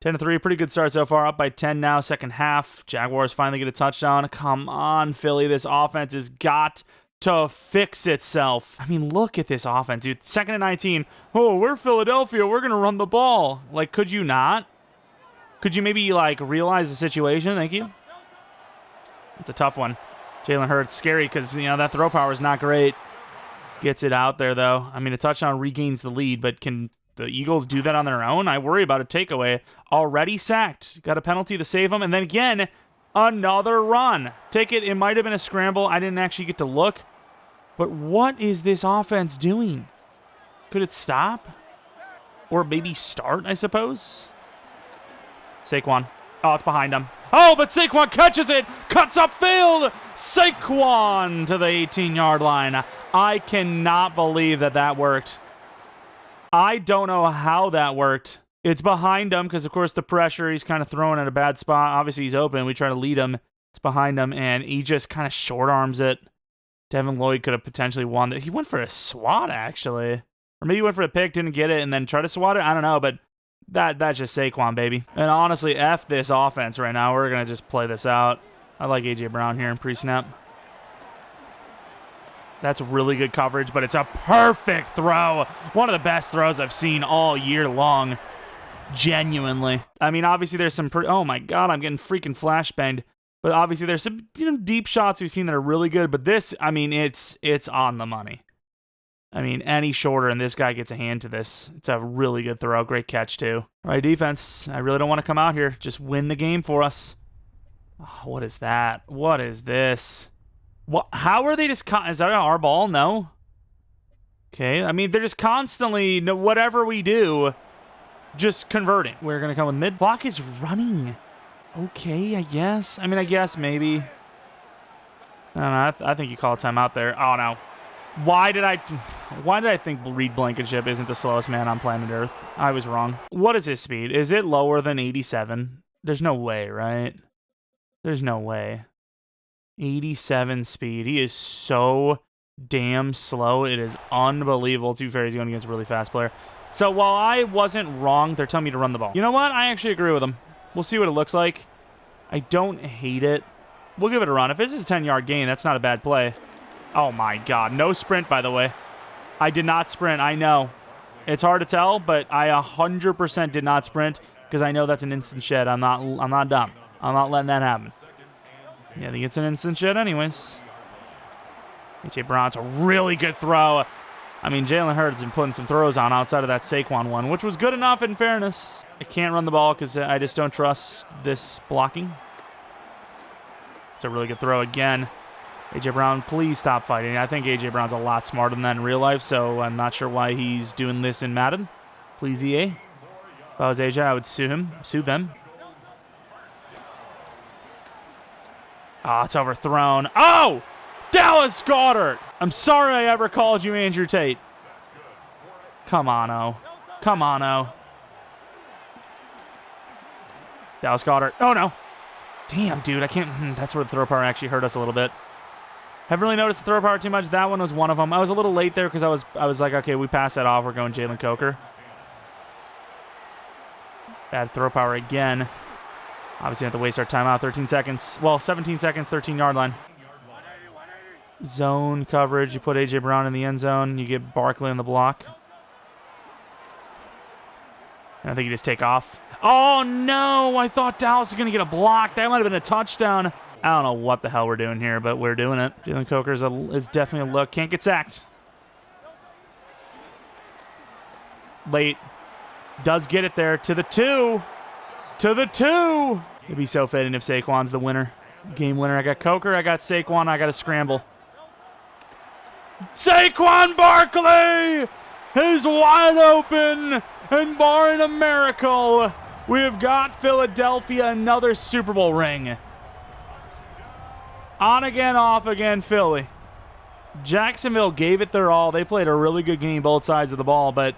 S1: 10-3, pretty good start so far, up by 10 now, second half. Jaguars finally get a touchdown. Come on, Philly, this offense has got to fix itself. I mean, look at this offense, dude. 2nd and 19. Oh, we're Philadelphia, we're going to run the ball. Like, could you not? Could you maybe, realize the situation? Thank you. It's a tough one. Jalen Hurts, scary because, that throw power is not great. Gets it out there, though. I mean, a touchdown regains the lead, but can the Eagles do that on their own? I worry about a takeaway. Already sacked. Got a penalty to save them. And then again, another run. Take it. It might have been a scramble. I didn't actually get to look. But what is this offense doing? Could it stop? Or maybe start, I suppose? Saquon. Oh, it's behind him. Oh, but Saquon catches it. Cuts upfield. Saquon to the 18-yard line. I cannot believe that worked. I don't know how that worked. It's behind him because, of course, the pressure. He's kind of thrown at a bad spot. Obviously, he's open. We try to lead him. It's behind him, and he just kind of short arms it. Devin Lloyd could have potentially won that. He went for a swat, actually. Or maybe he went for a pick, didn't get it, and then tried to swat it. I don't know, but that's just Saquon, baby. And honestly, F this offense right now. We're going to just play this out. I like A.J. Brown here in pre-snap. That's really good coverage, but it's a perfect throw. One of the best throws I've seen all year long. Genuinely. I mean, obviously there's some oh my God, I'm getting freaking flashbanged. But obviously there's some deep shots we've seen that are really good. But this, I mean, it's on the money. I mean, any shorter and this guy gets a hand to this. It's a really good throw. Great catch, too. All right, defense. I really don't want to come out here. Just win the game for us. Oh, what is that? What is this? What? How are they just... Is that our ball? No. Okay. I mean, they're just constantly, whatever we do, just converting. We're going to come with mid. Block is running. Okay, I guess. I mean, I guess maybe. I don't know. I think you call a timeout there. Oh, no. Why did I think Reed Blankenship isn't the slowest man on planet Earth? I was wrong. What is his speed? Is it lower than 87? There's no way, right? There's no way. 87 speed. He is so damn slow. It is unbelievable. To be fair, he's going against a really fast player. So while I wasn't wrong, they're telling me to run the ball. You know what? I actually agree with them. We'll see what it looks like. I don't hate it. We'll give it a run. If this is a 10-yard gain, that's not a bad play. Oh, my God. No sprint, by the way. I did not sprint. I know. It's hard to tell, but I 100% did not sprint because I know that's an instant shed. I'm not dumb. I'm not letting that happen. Yeah, I think it's an instant shed anyways. A.J. Brown's a really good throw. I mean, Jalen Hurts been putting some throws on outside of that Saquon one, which was good enough in fairness. I can't run the ball because I just don't trust this blocking. It's a really good throw again. A.J. Brown, please stop fighting. I think A.J. Brown's a lot smarter than that in real life, so I'm not sure why he's doing this in Madden. Please, EA. If I was A.J., I would sue him. Sue them. Oh, it's overthrown. Oh! Dallas Goedert! I'm sorry I ever called you Andrew Tate. Come on, O. Come on, O. Dallas Goedert. Oh, no. Damn, dude. I can't. That's where the throw power actually hurt us a little bit. Haven't really noticed the throw power too much. That one was one of them. I was a little late there because I was like, okay, we passed that off. We're going Jeromepkr. Bad throw power again. Obviously, we have to waste our timeout. 13 seconds. Well, 17 seconds, 13-yard line. Zone coverage. You put A.J. Brown in the end zone. You get Barkley in the block. And I think you just take off. Oh, no. I thought Dallas was going to get a block. That might have been a touchdown. I don't know what the hell we're doing here, but we're doing it. Jeromepkr is definitely a look. Can't get sacked. Late. Does get it there to the 2. To the 2. It'd be so fitting if Saquon's the winner. Game winner. I got Coker. I got Saquon. I got to scramble. Saquon Barkley is wide open, and barring a miracle, we have got Philadelphia another Super Bowl ring. On again, off again, Philly. Jacksonville gave it their all. They played a really good game both sides of the ball, but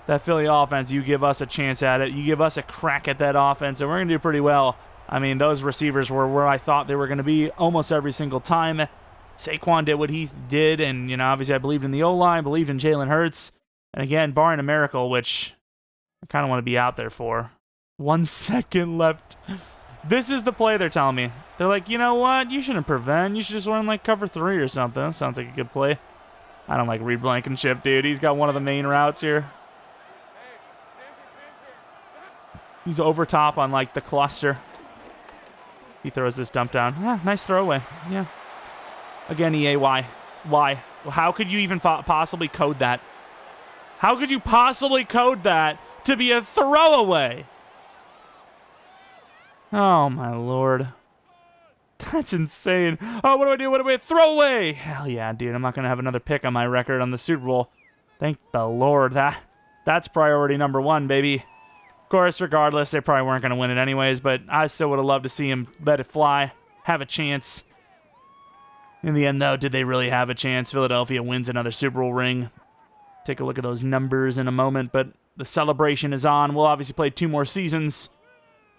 S1: that Philly offense, you give us a chance at it. You give us a crack at that offense, and we're going to do pretty well. I mean, those receivers were where I thought they were going to be almost every single time. Saquon did what he did, and, obviously I believed in the O-line, believed in Jalen Hurts. And again, barring a miracle, which I kind of want to be out there for. 1 second left. This is the play they're telling me. They're like, you know what? You shouldn't prevent. You should just run like cover 3 or something. That sounds like a good play. I don't like Reed Blankenship, dude. He's got one of the main routes here. He's over top on like the cluster. He throws this dump down. Nice throwaway. Yeah. Again, EA, why? Why? How could you even possibly code that? How could you possibly code that to be a throwaway? Oh, my Lord. That's insane. Oh, what do I do? What do I do? Throwaway! Hell yeah, dude. I'm not going to have another pick on my record on the Super Bowl. Thank the Lord. That's priority number 1, baby. Of course, regardless, they probably weren't going to win it anyways, but I still would have loved to see him let it fly, have a chance. In the end, though, did they really have a chance? Philadelphia wins another Super Bowl ring. Take a look at those numbers in a moment, but the celebration is on. We'll obviously play 2 more seasons.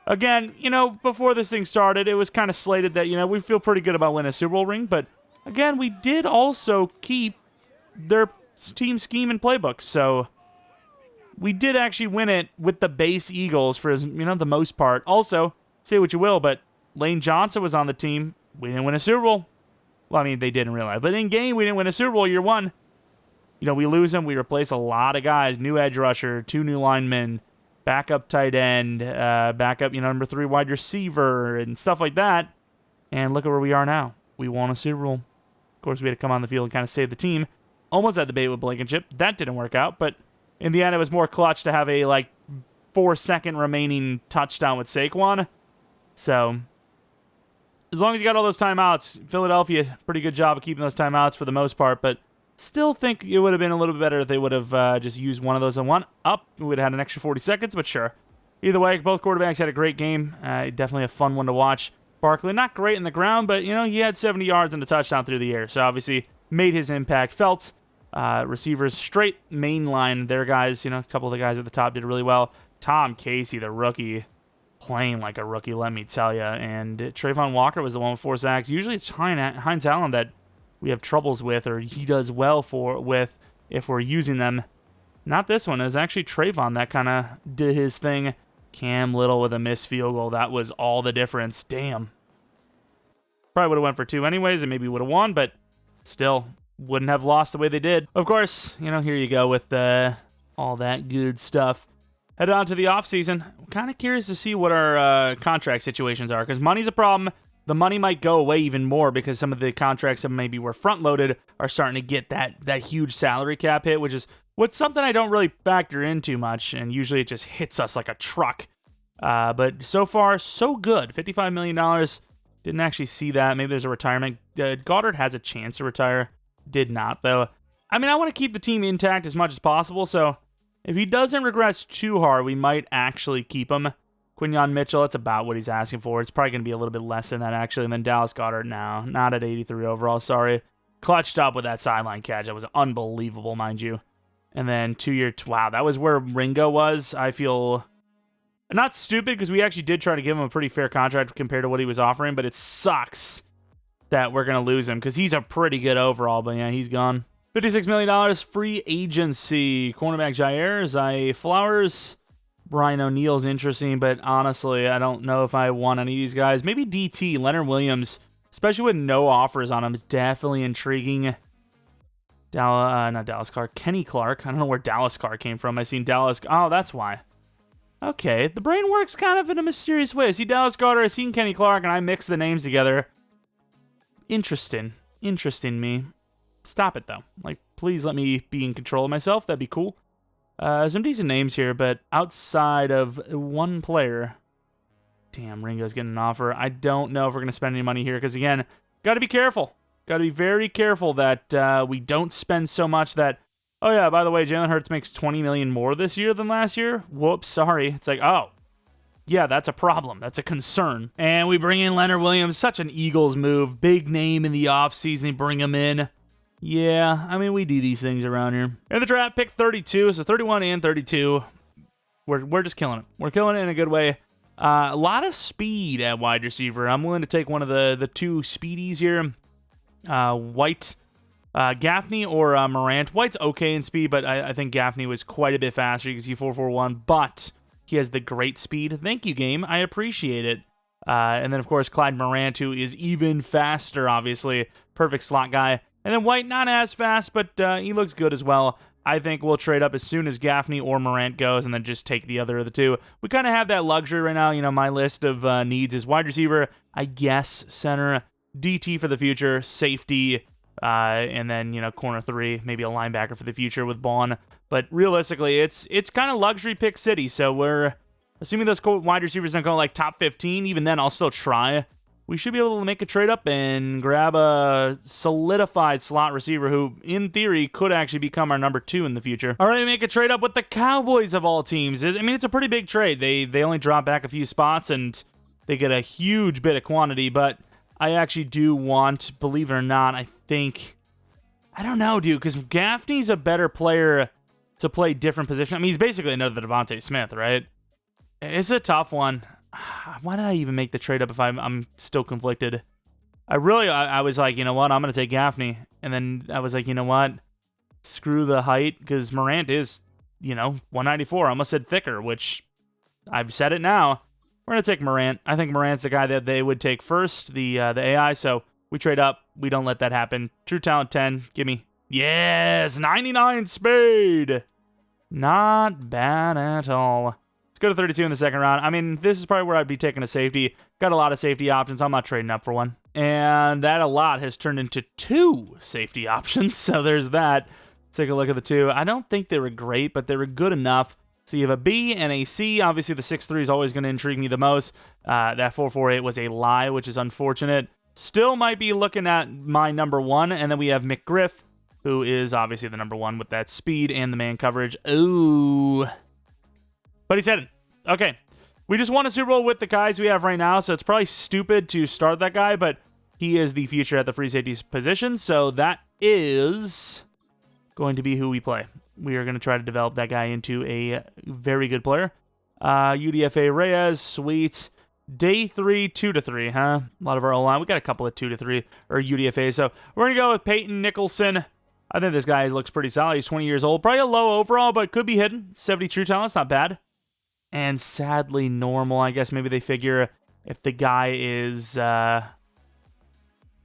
S1: Again, before this thing started, it was kind of slated that, we feel pretty good about winning a Super Bowl ring, but again, we did also keep their team scheme and playbook, so we did actually win it with the base Eagles for, the most part. Also, say what you will, but Lane Johnson was on the team. We didn't win a Super Bowl. Well, I mean, they didn't realize. But in game, we didn't win a Super Bowl year 1. We lose him. We replace a lot of guys. New edge rusher, 2 new linemen, backup tight end, backup, number 3 wide receiver, and stuff like that. And look at where we are now. We won a Super Bowl. Of course, we had to come on the field and kind of save the team. Almost had debate with Blankenship. That didn't work out. But in the end, it was more clutch to have a, 4-second remaining touchdown with Saquon. So as long as you got all those timeouts, Philadelphia, pretty good job of keeping those timeouts for the most part, but still think it would have been a little bit better if they would have just used one of those and one up. We would have had an extra 40 seconds, but sure. Either way, both quarterbacks had a great game. Definitely a fun one to watch. Barkley, not great in the ground, but, he had 70 yards and a touchdown through the air, so obviously made his impact felt. Receivers, straight main line, their guys, a couple of the guys at the top did really well. Tom Casey, the rookie, playing like a rookie, let me tell you. And Trayvon Walker was the one with 4 sacks. Usually it's Hines Allen that we have troubles with, or he does well with if we're using them. Not this one. It was actually Trayvon that kind of did his thing. Cam Little with a missed field goal. That was all the difference. Damn. Probably would have went for 2 anyways, and maybe would have won, but still, wouldn't have lost the way they did. Of course, here you go with all that good stuff. Head on to the offseason. I'm kind of curious to see what our contract situations are, because money's a problem. The money might go away even more because some of the contracts that maybe were front-loaded are starting to get that huge salary cap hit, which is something I don't really factor in too much, and usually it just hits us like a truck. But so far, so good. $55 million. Didn't actually see that. Maybe there's a retirement. Goddard has a chance to retire. Did not, though. I mean, I want to keep the team intact as much as possible, so if he doesn't regress too hard, we might actually keep him. Quinyon Mitchell, that's about what he's asking for. It's probably going to be a little bit less than that, actually. And then Dallas Goedert, no, not at 83 overall, sorry. Clutched up with that sideline catch. That was unbelievable, mind you. And then 2-year, wow, that was where Ringo was. I feel not stupid because we actually did try to give him a pretty fair contract compared to what he was offering, but it sucks that we're going to lose him because he's a pretty good overall, but yeah, he's gone. $56 million free agency. Cornerback Jair, Zay Flowers, Brian O'Neill's interesting, but honestly, I don't know if I want any of these guys. Maybe DT, Leonard Williams, especially with no offers on him, definitely intriguing. Not Dallas Clark, Kenny Clark. I don't know where Dallas Clark came from. I seen Dallas. Oh, that's why. Okay, the brain works kind of in a mysterious way. I see Dallas Goedert, I seen Kenny Clark, and I mix the names together. Interesting me. Stop it, though. Like, please let me be in control of myself. That'd be cool. Some decent names here, but outside of one player... Damn, Ringo's getting an offer. I don't know if we're going to spend any money here, because, again, got to be careful. Got to be very careful that we don't spend so much that... Oh, yeah, by the way, Jalen Hurts makes $20 million more this year than last year. Whoops, sorry. It's like, oh, yeah, that's a problem. That's a concern. And we bring in Leonard Williams. Such an Eagles move. Big name in the offseason. They bring him in. Yeah, I mean, we do these things around here. In the draft, pick 32, so 31 and 32. We're just killing it. We're killing it in a good way. A lot of speed at wide receiver. I'm willing to take one of the two speedies here. White, Gaffney or Morant. White's okay in speed, but I think Gaffney was quite a bit faster. You can see 4.41, but he has the great speed. Thank you, game. I appreciate it. And then, of course, Clyde Morant, who is even faster, obviously. Perfect slot guy. And then White, not as fast, but he looks good as well. I think we'll trade up as soon as Gaffney or Morant goes and then just take the other of the two. We kind of have that luxury right now. You know, my list of needs is wide receiver, I guess, center, DT for the future, safety, and then, corner 3, maybe a linebacker for the future with Bond. But realistically, it's kind of luxury pick city, so we're assuming those wide receivers don't go like top 15. Even then, I'll still try. We should be able to make a trade up and grab a solidified slot receiver who, in theory, could actually become our number 2 in the future. All right, make a trade up with the Cowboys of all teams. I mean, it's a pretty big trade. They only drop back a few spots, and they get a huge bit of quantity, but I actually do want, believe it or not, I don't know, dude, because Gaffney's a better player to play different positions. I mean, he's basically another Devontae Smith, right? It's a tough one. Why did I even make the trade up if I'm still conflicted? I was like, you know what? I'm going to take Gaffney. And then I was like, you know what? Screw the height, because Morant is, 194. I almost said thicker, which I've said it now. We're going to take Morant. I think Morant's the guy that they would take first, the AI. So we trade up. We don't let that happen. True talent 10. Give me. Yes, 99 Spade. Not bad at all. Let's go to 32 in the second round. I mean, this is probably where I'd be taking a safety. Got a lot of safety options. I'm not trading up for one. And that a lot has turned into 2 safety options. So there's that. Let's take a look at the 2. I don't think they were great, but they were good enough. So you have a B and a C. Obviously, the 6'3 is always going to intrigue me the most. That 4.48 was a lie, which is unfortunate. Still might be looking at my number 1. And then we have McGriff, who is obviously the number 1 with that speed and the man coverage. Ooh. But he's headed. Okay. We just won a Super Bowl with the guys we have right now, so it's probably stupid to start that guy, but he is the future at the free safety position, so that is going to be who we play. We are going to try to develop that guy into a very good player. UDFA Reyes, sweet. Day 3, 2-3, huh? A lot of our O-line. We got a couple of 2-3, or UDFA, so we're going to go with Peyton Nicholson. I think this guy looks pretty solid. He's 20 years old. Probably a low overall, but could be hidden. 70 true talent. It's not bad. And sadly normal. I guess maybe they figure if the guy is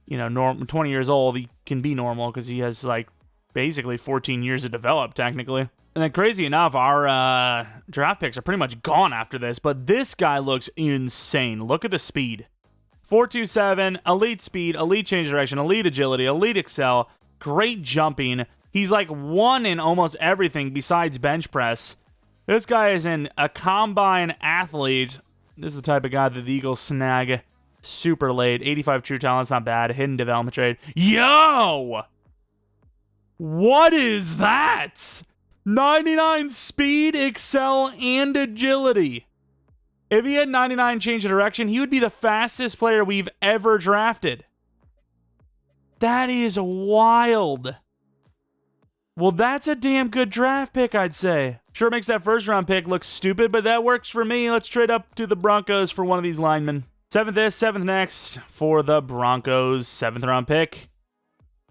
S1: 20 years old, he can be normal because he has like basically 14 years to develop technically. And then crazy enough, our draft picks are pretty much gone after this, but this guy looks insane. Look at the speed. 4.27, elite speed, elite change direction, elite agility, elite excel, great jumping. He's like one in almost everything besides bench press. This guy is a combine athlete. This is the type of guy that the Eagles snag super late. 85 true talent's not bad. Hidden development trade. Yo! What is that? 99 speed, excel, and agility. If he had 99 change of direction, he would be the fastest player we've ever drafted. That is wild. Well, that's a damn good draft pick, I'd say. Sure makes that first round pick look stupid, but that works for me. Let's trade up to the Broncos for one of these linemen. 7th this, 7th next for the Broncos. 7th round pick.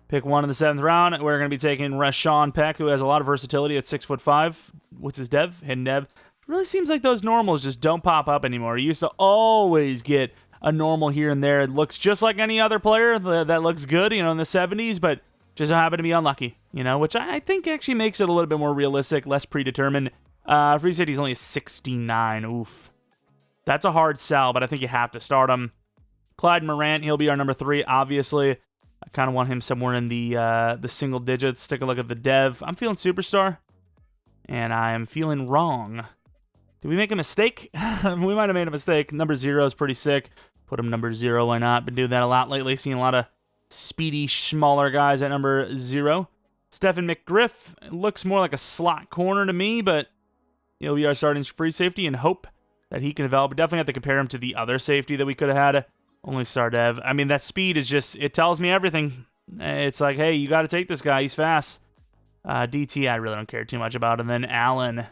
S1: Pick 1 in the 7th round. We're going to be taking Rashawn Peck, who has a lot of versatility at 6'5". What's his dev? Hidden dev. It really seems like those normals just don't pop up anymore. You used to always get a normal here and there. It looks just like any other player that looks good, in the 70s, but just happen to be unlucky, which I think actually makes it a little bit more realistic, less predetermined. Free safety's only a 69. Oof. That's a hard sell, but I think you have to start him. Clyde Morant, he'll be our number 3, obviously. I kind of want him somewhere in the single digits. Take a look at the dev. I'm feeling superstar, and I'm feeling wrong. Did we make a mistake? We might have made a mistake. Number 0 is pretty sick. Put him number 0, why not? Been doing that a lot lately, seeing a lot of speedy, smaller guys at number 0. Stephen McGriff looks more like a slot corner to me, but he'll be our starting free safety and hope that he can develop. But definitely have to compare him to the other safety that we could have had. Only star dev. I mean, that speed is just, it tells me everything. It's like, hey, you got to take this guy. He's fast. DT, I really don't care too much about. And then Allen,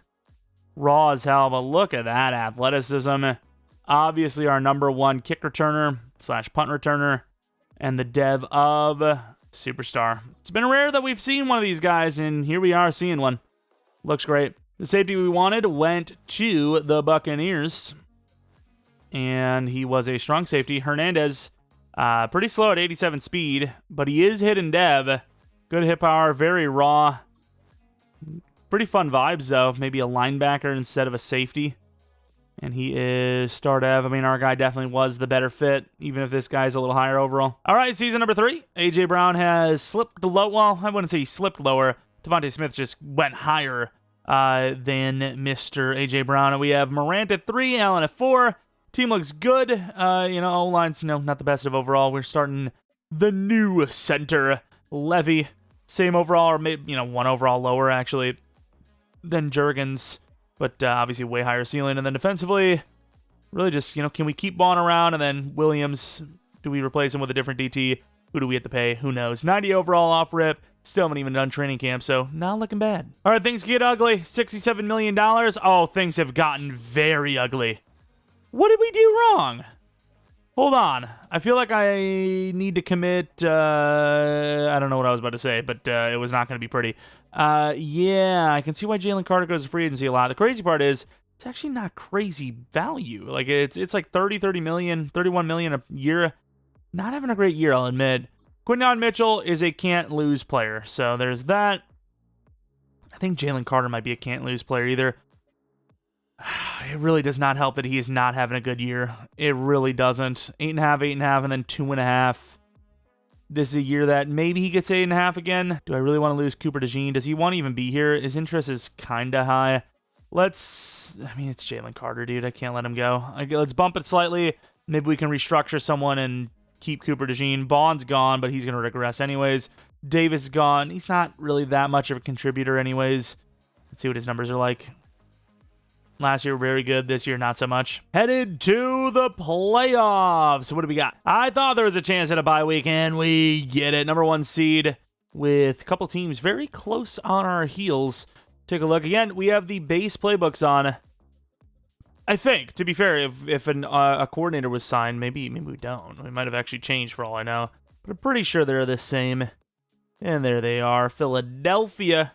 S1: raw as hell, but look at that athleticism. Obviously, our number 1 kick returner / punt returner. And the dev of superstar. It's been rare that we've seen one of these guys, and here we are seeing one. Looks great. The safety we wanted went to the Buccaneers, and he was a strong safety. Hernandez, pretty slow at 87 speed, but he is hidden dev. Good hit power, very raw. Pretty fun vibes, though. Maybe a linebacker instead of a safety. And he is star dev. I mean, our guy definitely was the better fit, even if this guy's a little higher overall. All right, season number 3. A.J. Brown has slipped low. Well, I wouldn't say he slipped lower. Devontae Smith just went higher than Mr. A.J. Brown. And we have Morant at 3, Allen at 4. Team looks good. O-line's, not the best of overall. We're starting the new center, Levy. Same overall, or maybe, 1 overall lower, actually, than Jurgens. But obviously way higher ceiling. And then defensively, really just, can we keep Vaughn around? And then Williams, do we replace him with a different DT? Who do we have to pay? Who knows? 90 overall off rip. Still haven't even done training camp, so not looking bad. All right, things get ugly. $67 million. Oh, things have gotten very ugly. What did we do wrong? Hold on. I feel like I need to commit, I don't know what I was about to say, but it was not going to be pretty. Yeah, I can see why Jalen Carter goes to free agency a lot. The crazy part is, it's actually not crazy value. Like, it's like 30 million, 31 million a year. Not having a great year, I'll admit. Quinton Mitchell is a can't-lose player, so there's that. I think Jalen Carter might be a can't-lose player either. It really does not help that he is not having a good year. It really doesn't. 8.5, 8.5, and then 2.5. This is a year that maybe he gets 8.5 again. Do I really want to lose Cooper DeJean? Does he want to even be here? His interest is kind of high. It's Jalen Carter, dude. I can't let him go. Let's bump it slightly. Maybe we can restructure someone and keep Cooper DeJean. Bond's gone, but he's going to regress anyways. Davis is gone. He's not really that much of a contributor anyways. Let's see what his numbers are like. Last year, very good. This year, not so much. Headed to the playoffs. What do we got? I thought there was a chance at a bye week, and we get it. Number 1 seed with a couple teams very close on our heels. Take a look. Again, we have the base playbooks on. I think, to be fair, if a coordinator was signed, maybe we don't. We might have actually changed for all I know. But I'm pretty sure they're the same. And there they are. Philadelphia.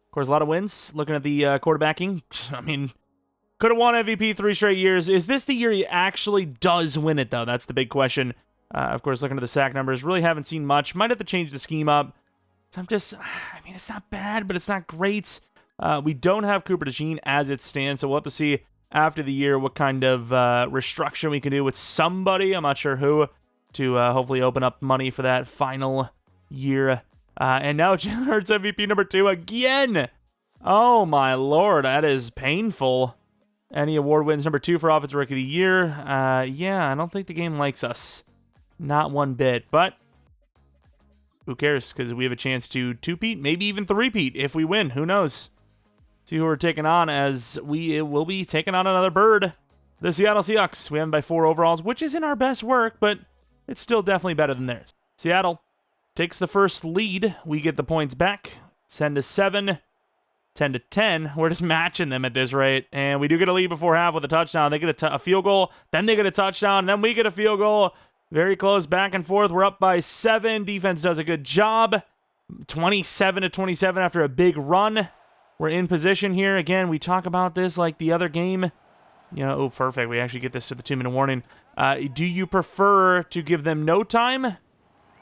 S1: Of course, a lot of wins. Looking at the quarterbacking. I mean, could have won MVP 3 straight years. Is this the year he actually does win it, though? That's the big question. Of course, looking at the sack numbers, really haven't seen much. Might have to change the scheme up. So I mean, it's not bad, but it's not great. We don't have Cooper DeJean as it stands, so we'll have to see after the year what kind of restructuring we can do with somebody, I'm not sure who, to hopefully open up money for that final year. And now Jalen Hurts MVP number 2 again. Oh, my Lord, that is painful. Any award wins number 2 for Offensive Rookie of the Year. Yeah, I don't think the game likes us. Not one bit, but who cares? Because we have a chance to 2-peat, maybe even 3-peat if we win. Who knows? See who we're taking on, as we will be taking on another bird. The Seattle Seahawks. We have them by 4 overalls, which isn't our best work, but it's still definitely better than theirs. Seattle takes the first lead. We get the points back. 10-7, 10-10. We're just matching them at this rate. And we do get a lead before half with a touchdown. They get a field goal, then they get a touchdown, and then we get a field goal. Very close, back and forth. We're up by 7. Defense does a good job. 27-27 after a big run. We're in position here. Again, we talk about this like the other game. You know, oh, perfect. We actually get this to the 2-minute warning. Do you prefer to give them no time,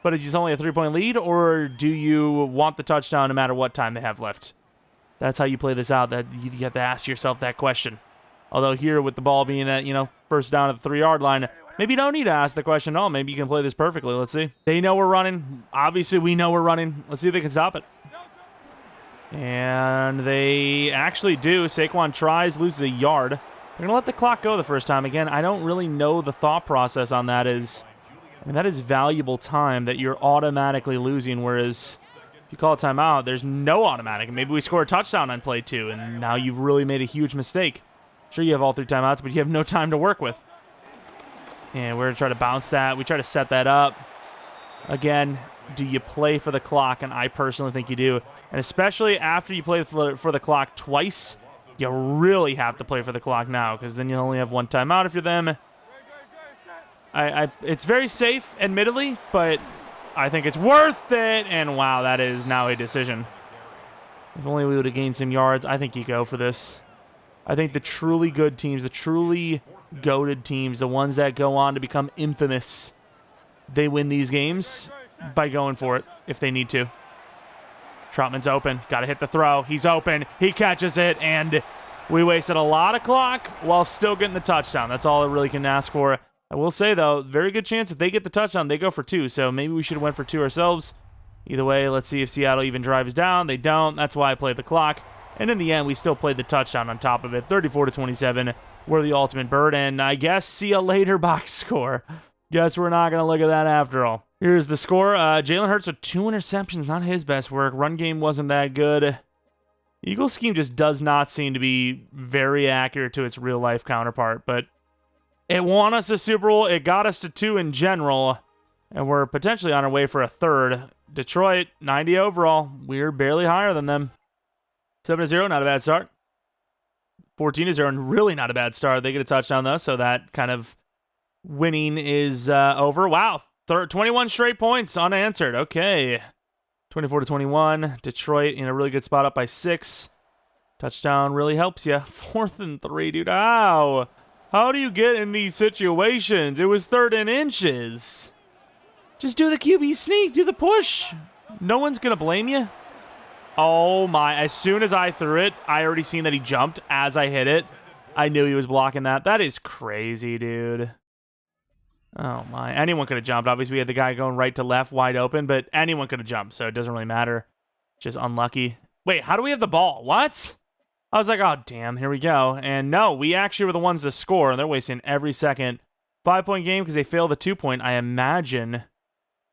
S1: but it's only a 3-point lead, or do you want the touchdown no matter what time they have left? That's how you play this out. That you have to ask yourself that question. Although here, with the ball being at, first down at the 3-yard line, maybe you don't need to ask the question. Oh, maybe you can play this perfectly. Let's see. They know we're running. Obviously, we know we're running. Let's see if they can stop it. And they actually do. Saquon tries, loses a yard. They're going to let the clock go the first time. Again, I don't really know the thought process on that is. I mean, that is valuable time that you're automatically losing, whereas if you call a timeout, there's no automatic. Maybe we score a touchdown on play 2, and now you've really made a huge mistake. Sure, you have all 3 timeouts, but you have no time to work with. And we're going to try to bounce that. We try to set that up. Again, do you play for the clock? And I personally think you do. And especially after you play for the clock twice, you really have to play for the clock now, because then you only have 1 timeout if you're them. It's very safe, admittedly, but I think it's worth it. And wow, that is now a decision. If only we would have gained some yards. I think you go for this. I think the truly good teams, the truly goated teams, the ones that go on to become infamous, they win these games by going for it if they need to. Troutman's open. Got to hit the throw. He's open. He catches it, and we wasted a lot of clock while still getting the touchdown. That's all I really can ask for. I will say, though, very good chance if they get the touchdown, they go for 2. So maybe we should have went for 2 ourselves. Either way, let's see if Seattle even drives down. They don't. That's why I played the clock. And in the end, we still played the touchdown on top of it. 34-27. We're the ultimate bird. And I guess see you later box score. Guess we're not going to look at that after all. Here's the score. Jalen Hurts with 2 interceptions. Not his best work. Run game wasn't that good. Eagles scheme just does not seem to be very accurate to its real-life counterpart. But it won us a Super Bowl. It got us to 2 in general. And we're potentially on our way for a 3rd. Detroit, 90 overall. We're barely higher than them. 7-0, not a bad start. 14-0, and really not a bad start. They get a touchdown, though, so that kind of winning is over. Wow, 21 straight points unanswered. Okay. 24-21. Detroit in a really good spot, up by 6. Touchdown really helps you. 4th and 3, dude. Ow. How do you get in these situations? It was 3rd and inches. Just do the QB sneak. Do the push. No one's going to blame you. Oh, my. As soon as I threw it, I already seen that he jumped as I hit it. I knew he was blocking that. That is crazy, dude. Oh, my. Anyone could have jumped. Obviously, we had the guy going right to left, wide open, but anyone could have jumped, so it doesn't really matter. Just unlucky. Wait, how do we have the ball? What? I was like, oh, damn, here we go. And no, we actually were the ones to score, and they're wasting every second. 5-point game because they failed the 2-point, I imagine.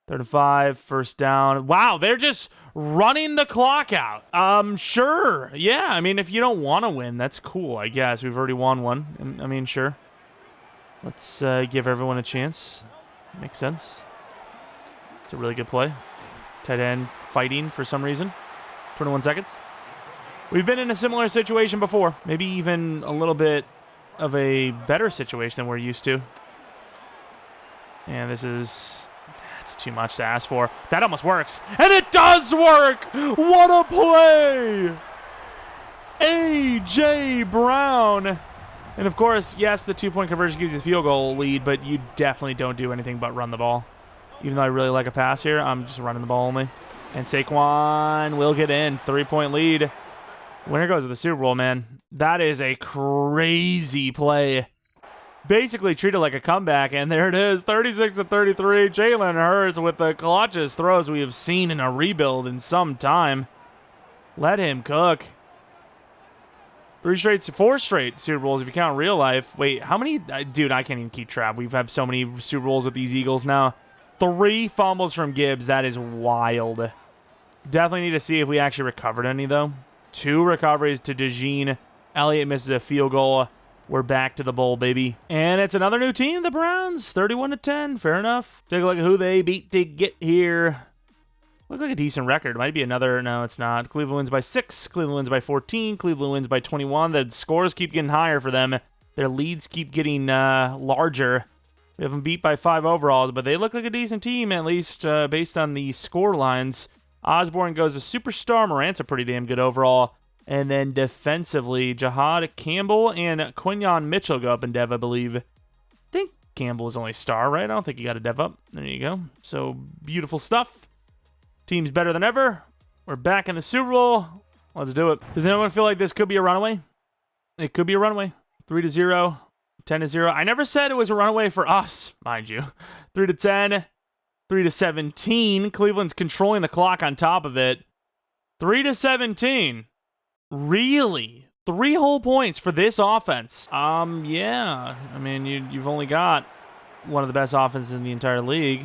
S1: 3rd and 5, first down. Wow, they're just running the clock out. Sure. Yeah, I mean, if you don't want to win, that's cool, I guess. We've already won one. I mean, sure. Let's give everyone a chance. Makes sense. It's a really good play. Tight end fighting for some reason. 21 seconds. We've been in a similar situation before. Maybe even a little bit of a better situation than we're used to. And this is... that's too much to ask for. That almost works. And it does work! What a play! A.J. Brown. And of course, yes, the 2-point conversion gives you the field goal lead, but you definitely don't do anything but run the ball. Even though I really like a pass here, I'm just running the ball only. And Saquon will get in. 3-point lead. Winner goes to the Super Bowl, man. That is a crazy play. Basically treated like a comeback, and there it is, 36-33. Jalen Hurts with the clutchest throws we have seen in a rebuild in some time. Let him cook. 4 straight Super Bowls if you count real life. Wait, how many? Dude, I can't even keep track. We've had so many Super Bowls with these Eagles now. 3 fumbles from Gibbs. That is wild. Definitely need to see if we actually recovered any, though. 2 recoveries to DeJean. Elliott misses a field goal. We're back to the bowl, baby. And it's another new team, the Browns. 31-10. Fair enough. Take a look at who they beat to get here. Looks like a decent record. Might be another. No, it's not. Cleveland wins by 6. Cleveland wins by 14. Cleveland wins by 21. The scores keep getting higher for them. Their leads keep getting larger. We have them beat by 5 overalls, but they look like a decent team, at least based on the score lines. Osborne goes to superstar. Morant's a pretty damn good overall. And then defensively, Jahad Campbell and Quinyon Mitchell go up in dev, I believe. I think Campbell is only star, right? I don't think he got a dev up. There you go. So, beautiful stuff. Team's better than ever. We're back in the Super Bowl. Let's do it. Does anyone feel like this could be a runaway? It could be a runaway. 3-0, 10-0. I never said it was a runaway for us, mind you. 3-10, 3-17. Cleveland's controlling the clock on top of it. 3-17. Really? 3 whole points for this offense. Yeah. I mean, you've only got one of the best offenses in the entire league.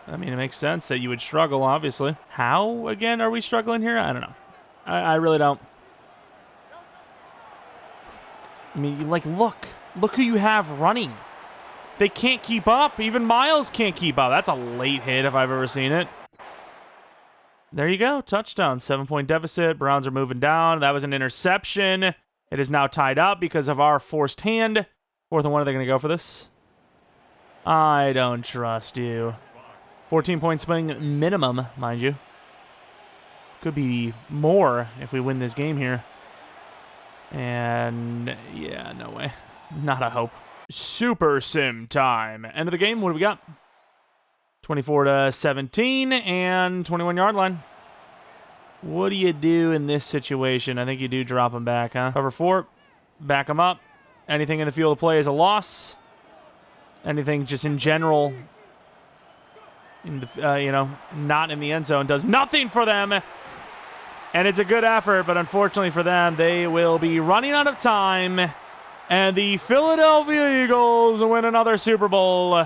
S1: I mean, it makes sense that you would struggle, obviously. How, again, are we struggling here? I don't know. I really don't. I mean, like, look. Look who you have running. They can't keep up. Even Miles can't keep up. That's a late hit if I've ever seen it. There you go. Touchdown. 7-point deficit. Browns are moving down. That was an interception. It is now tied up because of our forced hand. 4th and 1. Are they going to go for this? I don't trust you. 14-point swing minimum, mind you. Could be more if we win this game here. And, yeah, no way. Not a hope. Super sim time. End of the game. What do we got? 24-17 and 21-yard line. What do you do in this situation? I think you do drop them back, huh? Cover 4. Back them up. Anything in the field of play is a loss. Anything just in general, in the, not in the end zone, does nothing for them. And it's a good effort, but unfortunately for them, they will be running out of time. And the Philadelphia Eagles win another Super Bowl.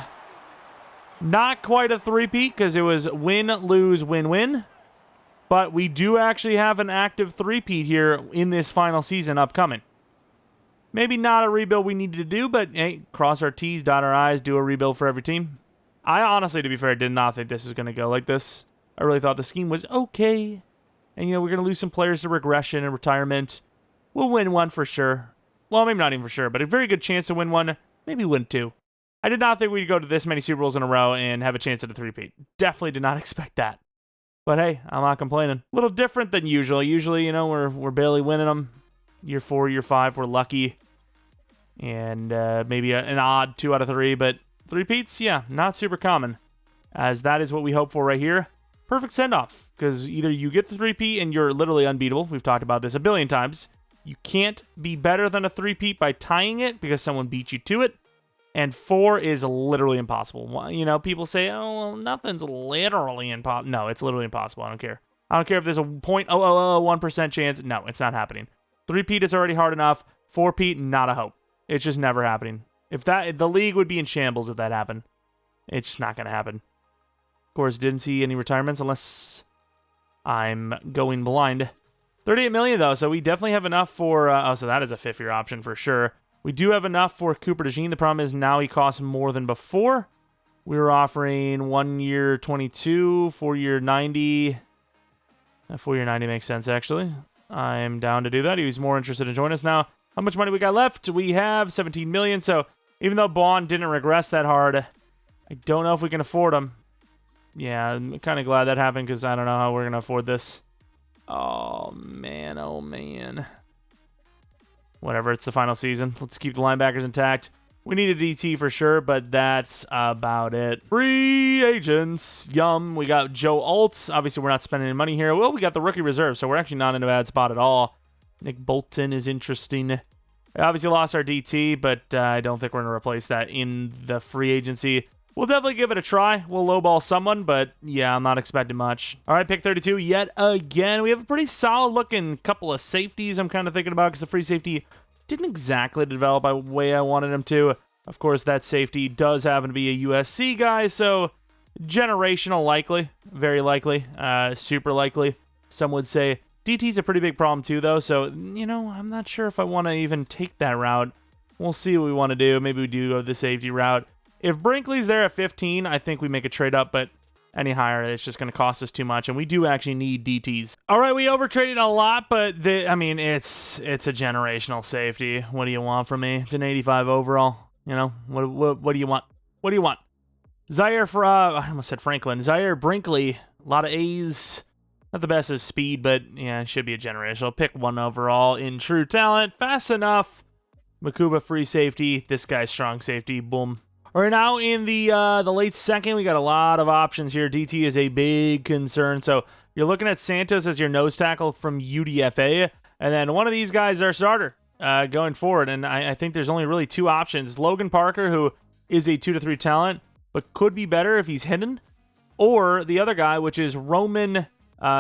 S1: Not quite a three-peat because it was win, lose, win, win. But we do actually have an active three-peat here in this final season upcoming. Maybe not a rebuild we needed to do, but hey, cross our T's, dot our I's, do a rebuild for every team. I honestly, to be fair, did not think this was going to go like this. I really thought the scheme was okay. And, we're going to lose some players to regression and retirement. We'll win one for sure. Well, maybe not even for sure, but a very good chance to win one. Maybe win 2. I did not think we'd go to this many Super Bowls in a row and have a chance at a three-peat. Definitely did not expect that. But hey, I'm not complaining. A little different than usual. Usually, we're barely winning them. Year 4, year 5, we're lucky. And maybe an odd 2 out of 3, but three-peats, yeah, not super common. As that is what we hope for right here. Perfect send-off. Because either you get the three-peat and you're literally unbeatable. We've talked about this a billion times. You can't be better than a three-peat by tying it because someone beat you to it. And 4 is literally impossible. People say, oh, well, nothing's literally impossible. No, it's literally impossible. I don't care. I don't care if there's a 0.0001% chance. No, it's not happening. Three-peat is already hard enough. 4-peat, not a hope. It's just never happening. The league would be in shambles if that happened. It's just not going to happen. Of course, didn't see any retirements unless I'm going blind. 38 million, though, so we definitely have enough for... so that is a 5th-year option for sure. We do have enough for Cooper DeJean. The problem is now he costs more than before. We were offering 1 year 22, 4 year 90. 4 year 90 makes sense, actually. I'm down to do that. He's more interested to join us now. How much money we got left? We have 17 million, so even though Bond didn't regress that hard, I don't know if we can afford him. Yeah, I'm kind of glad that happened because I don't know how we're going to afford this. Oh, man. Oh, man. Whatever, it's the final season. Let's keep the linebackers intact. We need a DT for sure, but that's about it. Free agents. Yum. We got Joe Alt. Obviously, we're not spending any money here. Well, we got the rookie reserve, so we're actually not in a bad spot at all. Nick Bolton is interesting. I obviously lost our DT, but I don't think we're going to replace that in the free agency. We'll definitely give it a try. We'll lowball someone, but yeah, I'm not expecting much. All right, pick 32 yet again. We have a pretty solid-looking couple of safeties I'm kind of thinking about because the free safety didn't exactly develop the way I wanted him to. Of course, that safety does happen to be a USC guy, so generational likely, very likely, super likely, some would say. DT's a pretty big problem too, though, so, you know, I'm not sure if I want to even take that route. We'll see what we want to do. Maybe we do go the safety route. If Brinkley's there at 15, I think we make a trade up, but any higher, it's just going to cost us too much, and we do actually need DTs. All right, we overtraded a lot, but I mean, it's a generational safety. What do you want from me? It's an 85 overall. You know, what do you want? What do you want? Zaire I almost said Franklin. Zaire Brinkley, a lot of A's. Not the best as speed, but yeah, it should be a generational. Pick 1 overall in true talent. Fast enough. Makuba free safety. This guy's strong safety. Boom. All right, now in the late second, we got a lot of options here. DT is a big concern. So you're looking at Santos as your nose tackle from UDFA, and then one of these guys is our starter going forward. And I think there's only really 2 options. Logan Parker, who is a 2 to 3 talent, but could be better if he's hidden, or the other guy, which is Roman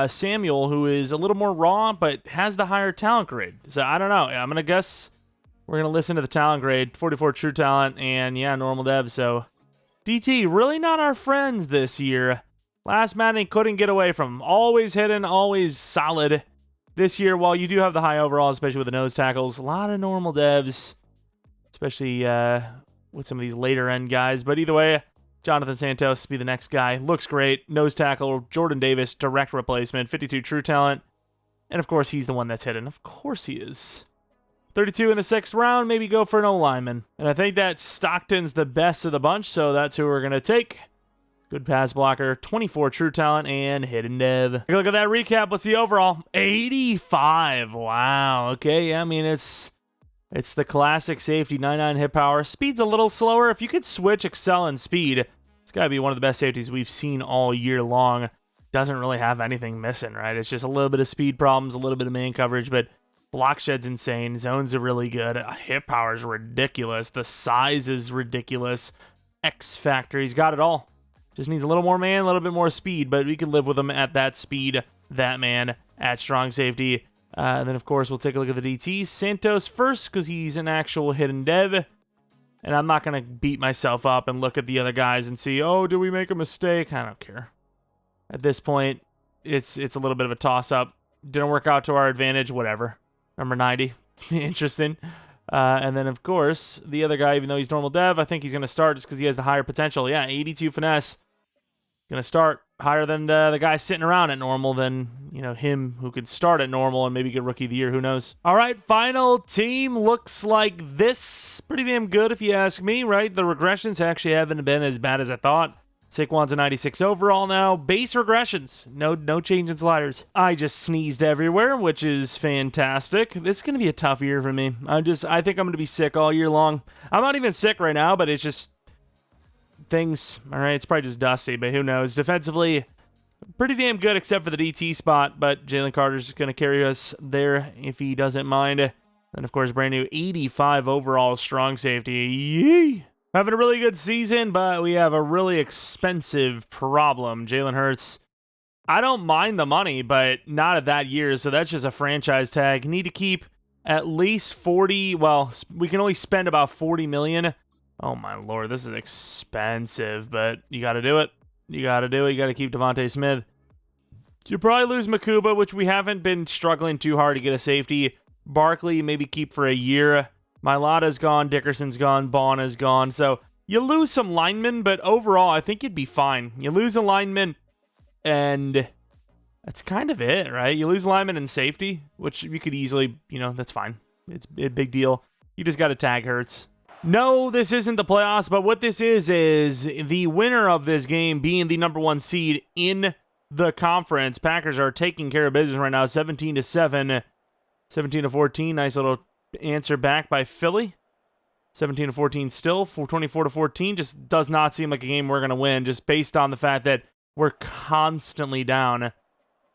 S1: Samuel, who is a little more raw, but has the higher talent grade. So I don't know. I'm going to guess we're going to listen to the talent grade, 44 true talent, and yeah, normal dev. So DT, really not our friends this year. Last Madden, he couldn't get away from. Always hidden, always solid. This year, while you do have the high overall, especially with the nose tackles, a lot of normal devs, especially with some of these later end guys. But either way, Jonathan Santos be the next guy. Looks great. Nose tackle, Jordan Davis, direct replacement, 52 true talent. And of course, he's the one that's hidden. Of course he is. 32 in the 6th round, maybe go for an O-lineman. And I think that Stockton's the best of the bunch, so that's who we're going to take. Good pass blocker, 24 true talent, and hidden dev. Take a look at that recap. What's the overall? 85. Wow. Okay, yeah, I mean, it's the classic safety, 99 hit power. Speed's a little slower. If you could switch excel and speed, it's got to be one of the best safeties we've seen all year long. Doesn't really have anything missing, right? It's just a little bit of speed problems, a little bit of man coverage, but block shed's insane. Zones are really good. Hit power is ridiculous. The size is ridiculous. X factor, he's got it all. Just needs a little more man, a little bit more speed, but we can live with him at that speed, that man, at strong safety. And then, of course, we'll take a look at the DT. Santos first, because he's an actual hidden dev. And I'm not going to beat myself up and look at the other guys and see, oh, did we make a mistake? I don't care. At this point, it's a little bit of a toss-up. Didn't work out to our advantage, whatever. Number 90. Interesting. And then, of course, the other guy, even though he's normal dev, I think he's going to start just because he has the higher potential. Yeah, 82 finesse. Going to start higher than the guy sitting around at normal than, you know, him who could start at normal and maybe get rookie of the year. Who knows? All right, final team looks like this. Pretty damn good if you ask me, right? The regressions actually haven't been as bad as I thought. Saquon's a 96 overall now. Base regressions. No change in sliders. I just sneezed everywhere, which is fantastic. This is going to be a tough year for me. I think I'm going to be sick all year long. I'm not even sick right now, but it's just things. All right, it's probably just dusty, but who knows? Defensively, pretty damn good except for the DT spot, but Jalen Carter's going to carry us there if he doesn't mind. And, of course, brand new 85 overall strong safety. Yee! Having a really good season, but we have a really expensive problem. Jalen Hurts, I don't mind the money, but not at that year, so that's just a franchise tag. Need to keep at least 40. Well, we can only spend about 40 million. Oh, my Lord, this is expensive, but you got to do it. You got to do it. You got to keep Devontae Smith. You probably lose Makuba, which we haven't been struggling too hard to get a safety. Barkley, maybe keep for a year. Mailata's gone, Dickerson's gone, Bond is gone. So you lose some linemen, but overall, I think you'd be fine. You lose a lineman, and that's kind of it, right? You lose a lineman and safety, which you could easily, you know, that's fine. It's a big deal. You just got to tag Hurts. No, this isn't the playoffs, but what this is the winner of this game being the number 1 seed in the conference. Packers are taking care of business right now, 17-7, 17-14. Nice little answer back by Philly. 17-14 still, 24-14. Just does not seem like a game we're going to win, just based on the fact that we're constantly down.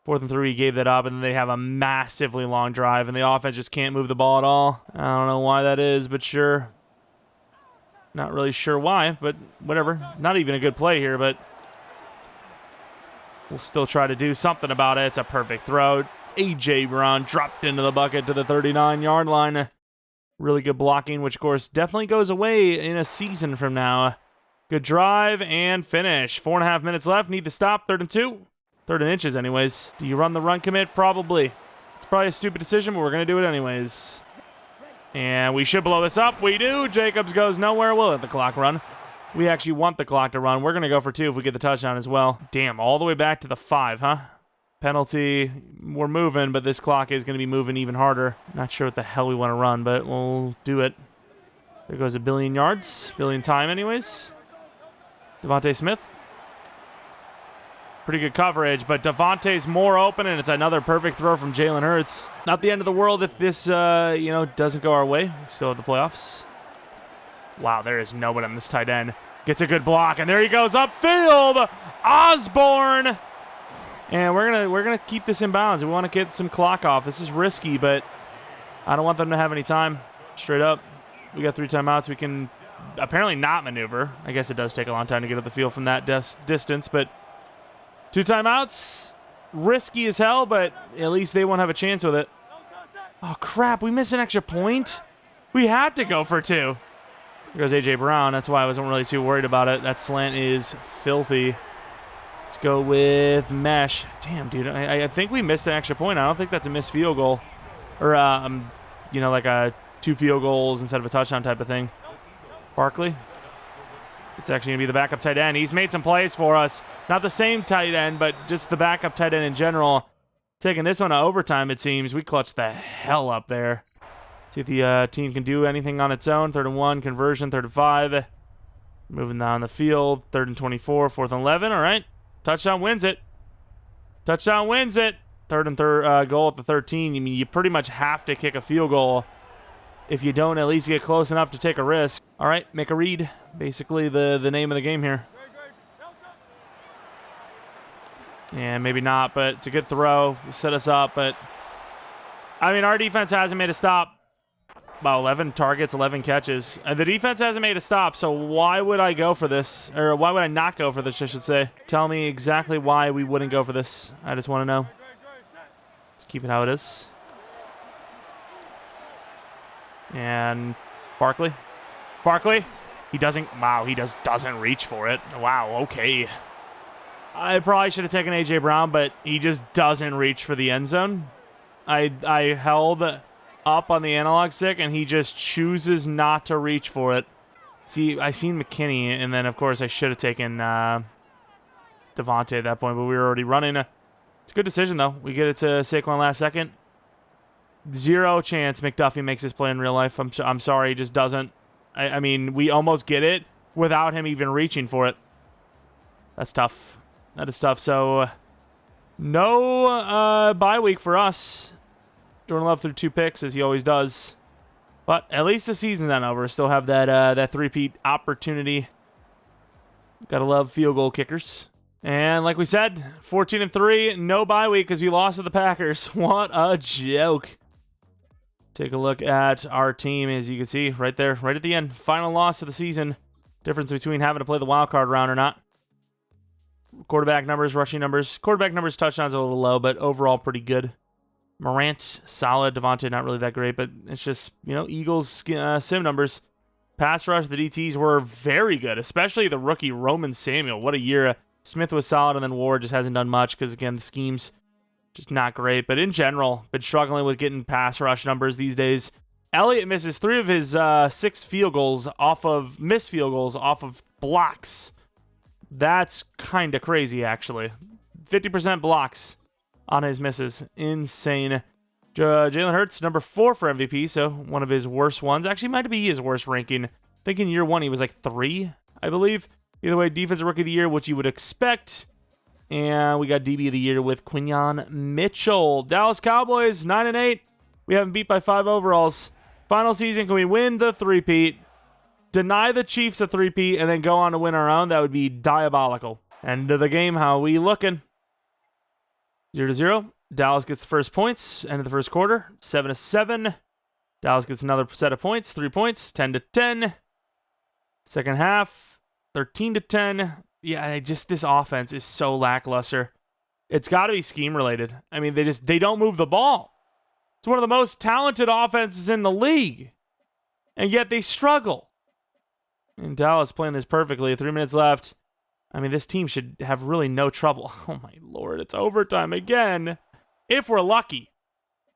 S1: 4th and 3, we gave that up, and then they have a massively long drive, and the offense just can't move the ball at all. I don't know why that is, but sure. Not really sure why, but whatever. Not even a good play here, but we'll still try to do something about it. It's a perfect throw. A.J. Brown dropped into the bucket to the 39-yard line. Really good blocking, which, of course, definitely goes away in a season from now. Good drive and finish. 4.5 minutes left. Need to stop. 3rd and 2. 3rd and inches, anyways. Do you run the run commit? Probably. It's probably a stupid decision, but we're going to do it anyways. And we should blow this up. We do. Jacobs goes nowhere. We'll let the clock run. We actually want the clock to run. We're going to go for 2 if we get the touchdown as well. Damn, all the way back to the 5, huh? Penalty. We're moving, but this clock is going to be moving even harder. Not sure what the hell we want to run, but we'll do it. There goes 1 billion yards. Billion time anyways. Devontae Smith. Pretty good coverage, but Devontae's more open, and it's another perfect throw from Jalen Hurts. Not the end of the world if this, doesn't go our way. We still have the playoffs. Wow, there is no one on this tight end. Gets a good block, and there he goes upfield. Osborne. And we're gonna keep this in bounds. We want to get some clock off. This is risky, but I don't want them to have any time. Straight up. We got 3 timeouts. We can apparently not maneuver. I guess it does take a long time to get up the field from that distance, but 2 timeouts. Risky as hell, but at least they won't have a chance with it. Oh, crap. We missed an extra point? We had to go for 2. There goes A.J. Brown. That's why I wasn't really too worried about it. That slant is filthy. Let's go with mesh. Damn, dude. I think we missed an extra point. I don't think that's a missed field goal. Or, like a 2 field goals instead of a touchdown type of thing. Barkley. It's actually going to be the backup tight end. He's made some plays for us. Not the same tight end, but just the backup tight end in general. Taking this one to overtime, it seems. We clutched the hell up there. See if the team can do anything on its own. 3rd and 1, conversion, 3rd and 5. Moving down the field. 3rd and 24, 4th and 11. All right. Touchdown wins it. Touchdown wins it. 3rd and goal at the 13. I mean, you pretty much have to kick a field goal if you don't at least get close enough to take a risk. All right, make a read. Basically the name of the game here. Yeah, maybe not, but it's a good throw. Set us up, but I mean, our defense hasn't made a stop. About 11 targets, 11 catches. And the defense hasn't made a stop, so why would I go for this? Or why would I not go for this, I should say. Tell me exactly why we wouldn't go for this. I just want to know. Let's keep it how it is. And Barkley. Barkley. He doesn't, wow, he doesn't reach for it. Wow, okay. I probably should have taken A.J. Brown, but he just doesn't reach for the end zone. I held up on the analog stick, and he just chooses not to reach for it. See, I seen McKinney, and then, of course, I should have taken Devontae at that point, but we were already running. It's a good decision, though. We get it to Saquon last second. 0 chance McDuffie makes this play in real life. I'm sorry, he just doesn't. I mean, we almost get it without him even reaching for it. That's tough. That is tough. So, no bye week for us. Jordan Love threw 2 picks, as he always does. But at least the season's not over. Still have that three-peat opportunity. Gotta love field goal kickers. And like we said, 14-3, no bye week because we lost to the Packers. What a joke. Take a look at our team, as you can see right there, right at the end. Final loss of the season. Difference between having to play the wild card round or not. Quarterback numbers, rushing numbers. Quarterback numbers, touchdowns a little low, but overall pretty good. Morant, solid. Devontae, not really that great, but it's just, Eagles sim numbers. Pass rush, the DTs were very good, especially the rookie Roman Samuel. What a year. Smith was solid, and then Ward just hasn't done much because, again, the scheme's just not great. But in general, been struggling with getting pass rush numbers these days. Elliott misses 3 of his 6 missed field goals off of blocks. That's kind of crazy, actually. 50% blocks on his misses. Insane. Jalen Hurts, number 4 for MVP, so one of his worst ones. Actually, might be his worst ranking. I think in year 1 he was like 3, I believe. Either way, Defensive Rookie of the Year, which you would expect. And we got DB of the Year with Quinyon Mitchell. Dallas Cowboys, 9-8. We haven't beat by 5 overalls. Final season, can we win the three-peat, deny the Chiefs a three-peat, and then go on to win our own? That would be diabolical. End of the game. How are we looking? 0-0. Dallas gets the first points. End of the first quarter. 7-7. Dallas gets another set of points. 3 points. 10-10. Second half. 13-10. Yeah, this offense is so lackluster. It's got to be scheme related. I mean, they don't move the ball. It's one of the most talented offenses in the league, and yet they struggle. And Dallas playing this perfectly. 3 minutes left. I mean, this team should have really no trouble. Oh my Lord, it's overtime again. If we're lucky.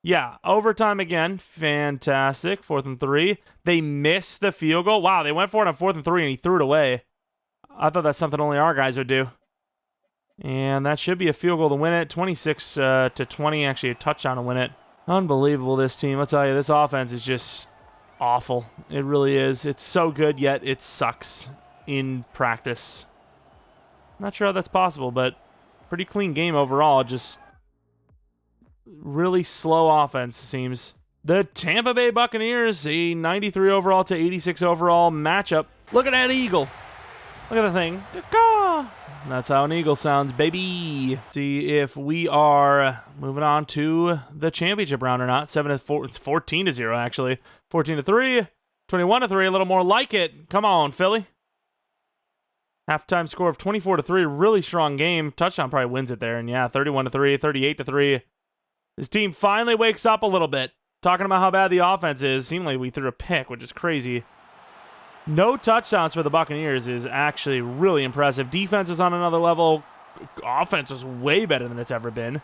S1: Yeah, overtime again. Fantastic. 4th and 3. They missed the field goal. Wow, they went for it on 4th and 3 and he threw it away. I thought that's something only our guys would do. And that should be a field goal to win it. 26-20, actually a touchdown to win it. Unbelievable, this team. I'll tell you, this offense is just awful. It really is. It's so good, yet it sucks in practice. Not sure how that's possible, but pretty clean game overall. Just really slow offense, seems. The Tampa Bay Buccaneers, a 93 overall to 86 overall matchup. Look at that eagle. Look at the thing. That's how an eagle sounds, baby. See if we are moving on to the championship round or not. 7-4. It's 14-0, actually. 14-3. 21-3. A little more like it. Come on, Philly. Halftime score of 24-3. Really strong game. Touchdown probably wins it there. And yeah, 31-3, 38-3. This team finally wakes up a little bit. Talking about how bad the offense is. Seemed like we threw a pick, which is crazy. No touchdowns for the Buccaneers is actually really impressive. Defense is on another level. Offense is way better than it's ever been.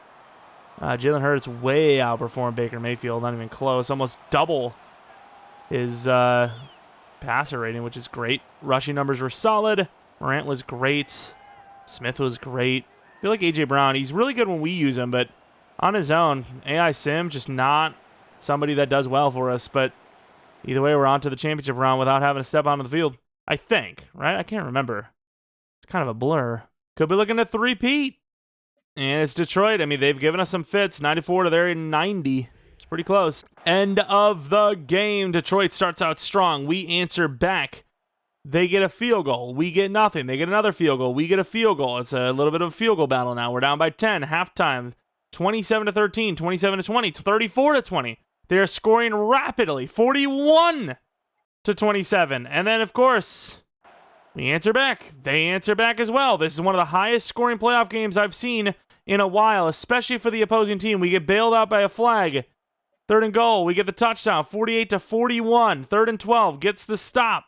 S1: Jalen Hurts way outperformed Baker Mayfield. Not even close. Almost double his passer rating, which is great. Rushing numbers were solid. Morant was great. Smith was great. I feel like A.J. Brown, he's really good when we use him, but on his own, AI Sim, just not somebody that does well for us. But either way, we're on to the championship round without having to step onto the field. I think, right? I can't remember. It's kind of a blur. Could be looking at three-peat. And it's Detroit. I mean, they've given us some fits. 94 to their 90. It's pretty close. End of the game. Detroit starts out strong. We answer back. They get a field goal. We get nothing. They get another field goal. We get a field goal. It's a little bit of a field goal battle now. We're down by 10. Halftime. 27-13. 27-20. 34-20. They are scoring rapidly. 41-27. And then, of course, we answer back. They answer back as well. This is one of the highest scoring playoff games I've seen in a while, especially for the opposing team. We get bailed out by a flag. 3rd and goal. We get the touchdown. 48-41. 3rd and 12. Gets the stop.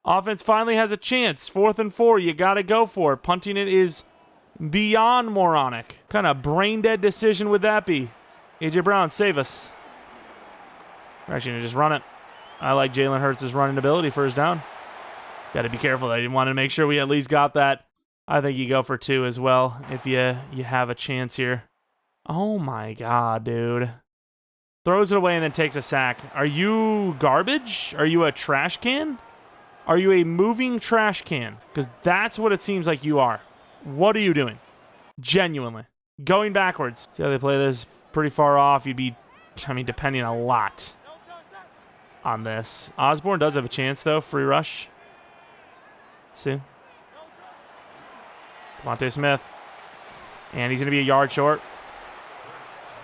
S1: Offense finally has a chance. 4th and 4. You got to go for it. Punting it is beyond moronic. What kind of brain-dead decision would that be? A.J. Brown, save us. We're actually going to just run it. I like Jalen Hurts' running ability first down. Got to be careful. I didn't want to make sure we at least got that. I think you go for 2 as well if you have a chance here. Oh my God, dude. Throws it away and then takes a sack. Are you garbage? Are you a trash can? Are you a moving trash can? Because that's what it seems like you are. What are you doing? Genuinely. Going backwards. See how they play this pretty far off. You'd be, I mean, depending a lot on this. Osborne does have a chance, though. Free rush. Let's see. Devontae Smith. And he's going to be a yard short.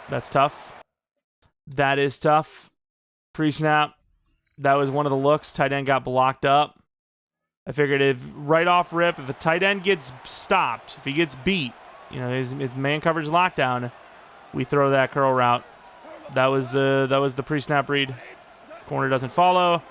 S1: That's tough. That is tough. Pre-snap. That was one of the looks. Tight end got blocked up. I figured if right off rip, if the tight end gets stopped, if he gets beat, you know, his man coverage lockdown, we throw that curl route. That was the pre-snap read. Corner doesn't follow.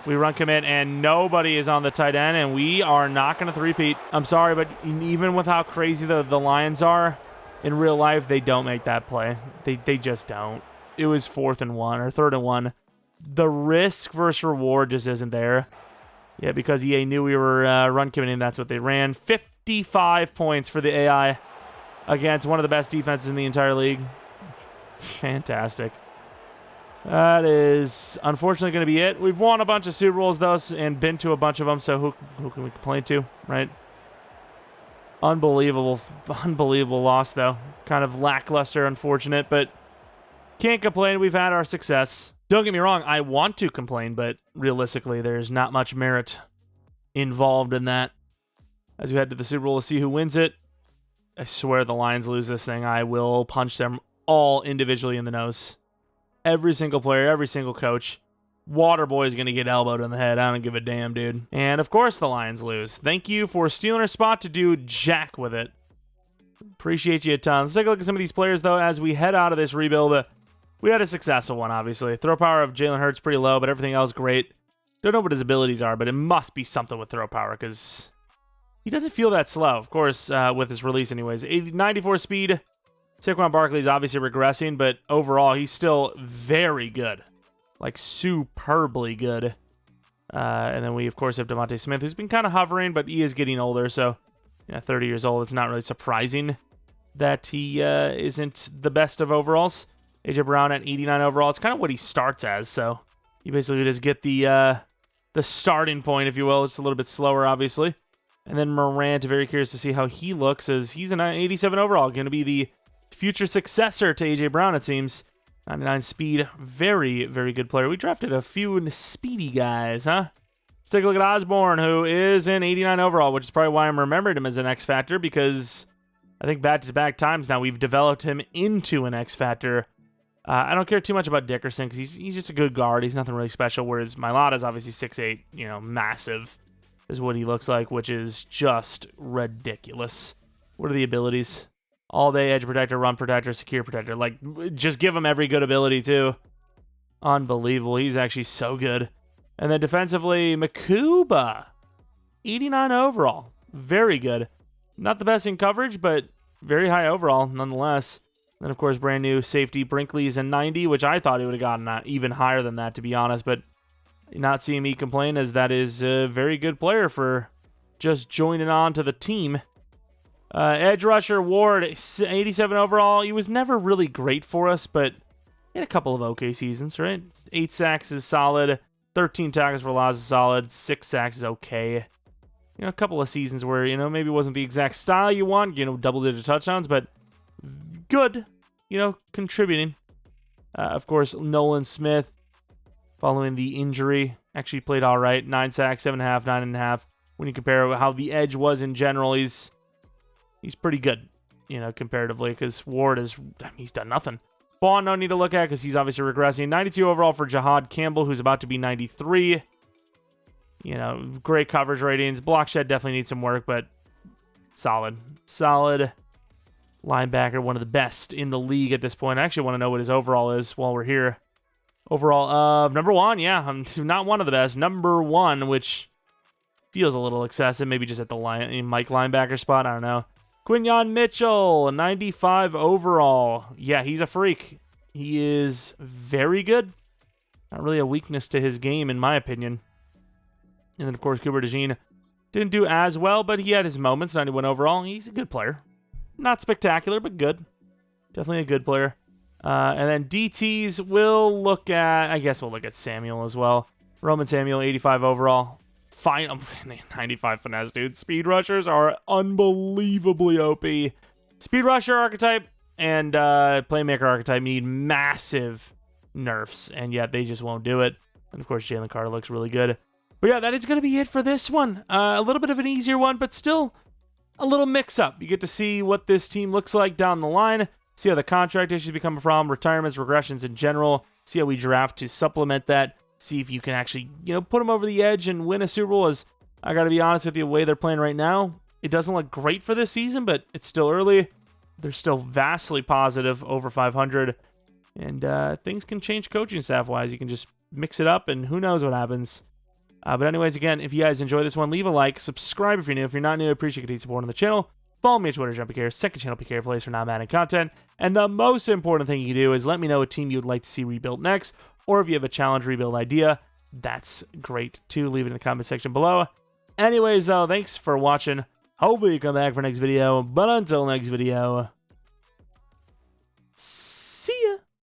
S1: We run commit, and nobody is on the tight end, and we are not going to three-peat. I'm sorry, but even with how crazy the Lions are, in real life, they don't make that play. They just don't. It was 4th and 1 or 3rd and 1. The risk versus reward just isn't there. Yeah, because EA knew we were run committing, that's what they ran. 55 points for the AI against one of the best defenses in the entire league. Fantastic. That is unfortunately going to be it. We've won a bunch of Super Bowls, though, and been to a bunch of them, so who can we complain to, right? Unbelievable loss, though. Kind of lackluster, unfortunate, but can't complain. We've had our success. Don't get me wrong, I want to complain, but realistically, there's not much merit involved in that. As we head to the Super Bowl to see who wins it, I swear the Lions lose this thing, I will punch them all individually in the nose. Every single player, every single coach. Waterboy is going to get elbowed in the head. I don't give a damn, dude. And of course the Lions lose. Thank you for stealing our spot to do jack with it. Appreciate you a ton. Let's take a look at some of these players, though, as we head out of this rebuild. We had a successful one, obviously. Throw power of Jalen Hurts pretty low, but everything else great. Don't know what his abilities are, but it must be something with throw power, because he doesn't feel that slow, of course, with his release anyways. 94 speed. Saquon Barkley is obviously regressing, but overall, he's still very good. Like, superbly good. And then we, of course, have Devontae Smith, who's been kind of hovering, but he is getting older, so 30 years old. It's not really surprising that he isn't the best of overalls. A.J. Brown at 89 overall. It's kind of what he starts as, so you basically just get the starting point, if you will. It's a little bit slower, obviously. And then Morant, very curious to see how he looks, as he's an 87 overall. Going to be the future successor to A.J. Brown, it seems. 99 speed. Very, very good player. We drafted a few speedy guys, huh? Let's take a look at Osborne, who is an 89 overall, which is probably why I'm remembered him as an X Factor, because I think back-to-back times now we've developed him into an X Factor. I don't care too much about Dickerson because he's just a good guard. He's nothing really special, whereas Mailata is obviously 6'8", massive is what he looks like, which is just ridiculous. What are the abilities? All-day edge protector, run protector, secure protector. Like, just give him every good ability, too. Unbelievable. He's actually so good. And then defensively, Makuba, 89 overall. Very good. Not the best in coverage, but very high overall, nonetheless. Then, of course, brand new safety Brinkley's a 90, which I thought he would have gotten even higher than that, to be honest. But not seeing me complain, as that is a very good player for just joining on to the team. Edge rusher Ward, 87 overall. He was never really great for us, but he had a couple of okay seasons, right? 8 sacks is solid. 13 tackles for loss is solid. 6 sacks is okay. A couple of seasons where, maybe it wasn't the exact style you want, double-digit touchdowns, but good, contributing. Of course, Nolan Smith, following the injury, actually played all right. 9 sacks, 7.5, 9.5. When you compare how the edge was in general, he's pretty good, comparatively, because Ward he's done nothing. Vaughn, no need to look at because he's obviously regressing. 92 overall for Jahad Campbell, who's about to be 93. Great coverage ratings. Block shed definitely needs some work, but solid. Solid linebacker, one of the best in the league at this point. I actually want to know what his overall is while we're here. Overall, number 1, yeah. I'm not one of the best. Number 1, which feels a little excessive. Maybe just at the Mike linebacker spot. I don't know. Quinyon Mitchell, 95 overall. Yeah, he's a freak. He is very good. Not really a weakness to his game, in my opinion. And then, of course, Cooper DeJean didn't do as well, but he had his moments. 91 overall. He's a good player. Not spectacular, but good. Definitely a good player. And then DTs, we'll look at Samuel as well. Roman Samuel, 85 overall. Fine, 95 finesse, dude. Speed rushers are unbelievably OP. Speed rusher archetype and playmaker archetype need massive nerfs, and yet they just won't do it. And of course, Jalen Carter looks really good. But yeah, that is going to be it for this one. A little bit of an easier one, but still a little mix-up. You get to see what this team looks like down the line, see how the contract issues become a problem, retirements, regressions in general, see how we draft to supplement that. See if you can actually, put them over the edge and win a Super Bowl. As I got to be honest with you, the way they're playing right now, it doesn't look great for this season, but it's still early. They're still vastly positive, over 500. And things can change coaching staff-wise. You can just mix it up, and who knows what happens. But anyways, again, if you guys enjoy this one, leave a like. Subscribe if you're new. If you're not new, I appreciate your continued support on the channel. Follow me on Twitter, Jeromepkr, second channel PK Plays for non-Madden content. And the most important thing you can do is let me know what team you would like to see rebuilt next. Or if you have a challenge rebuild idea, that's great too. Leave it in the comment section below. Anyways, though, thanks for watching. Hopefully you come back for next video. But until next video,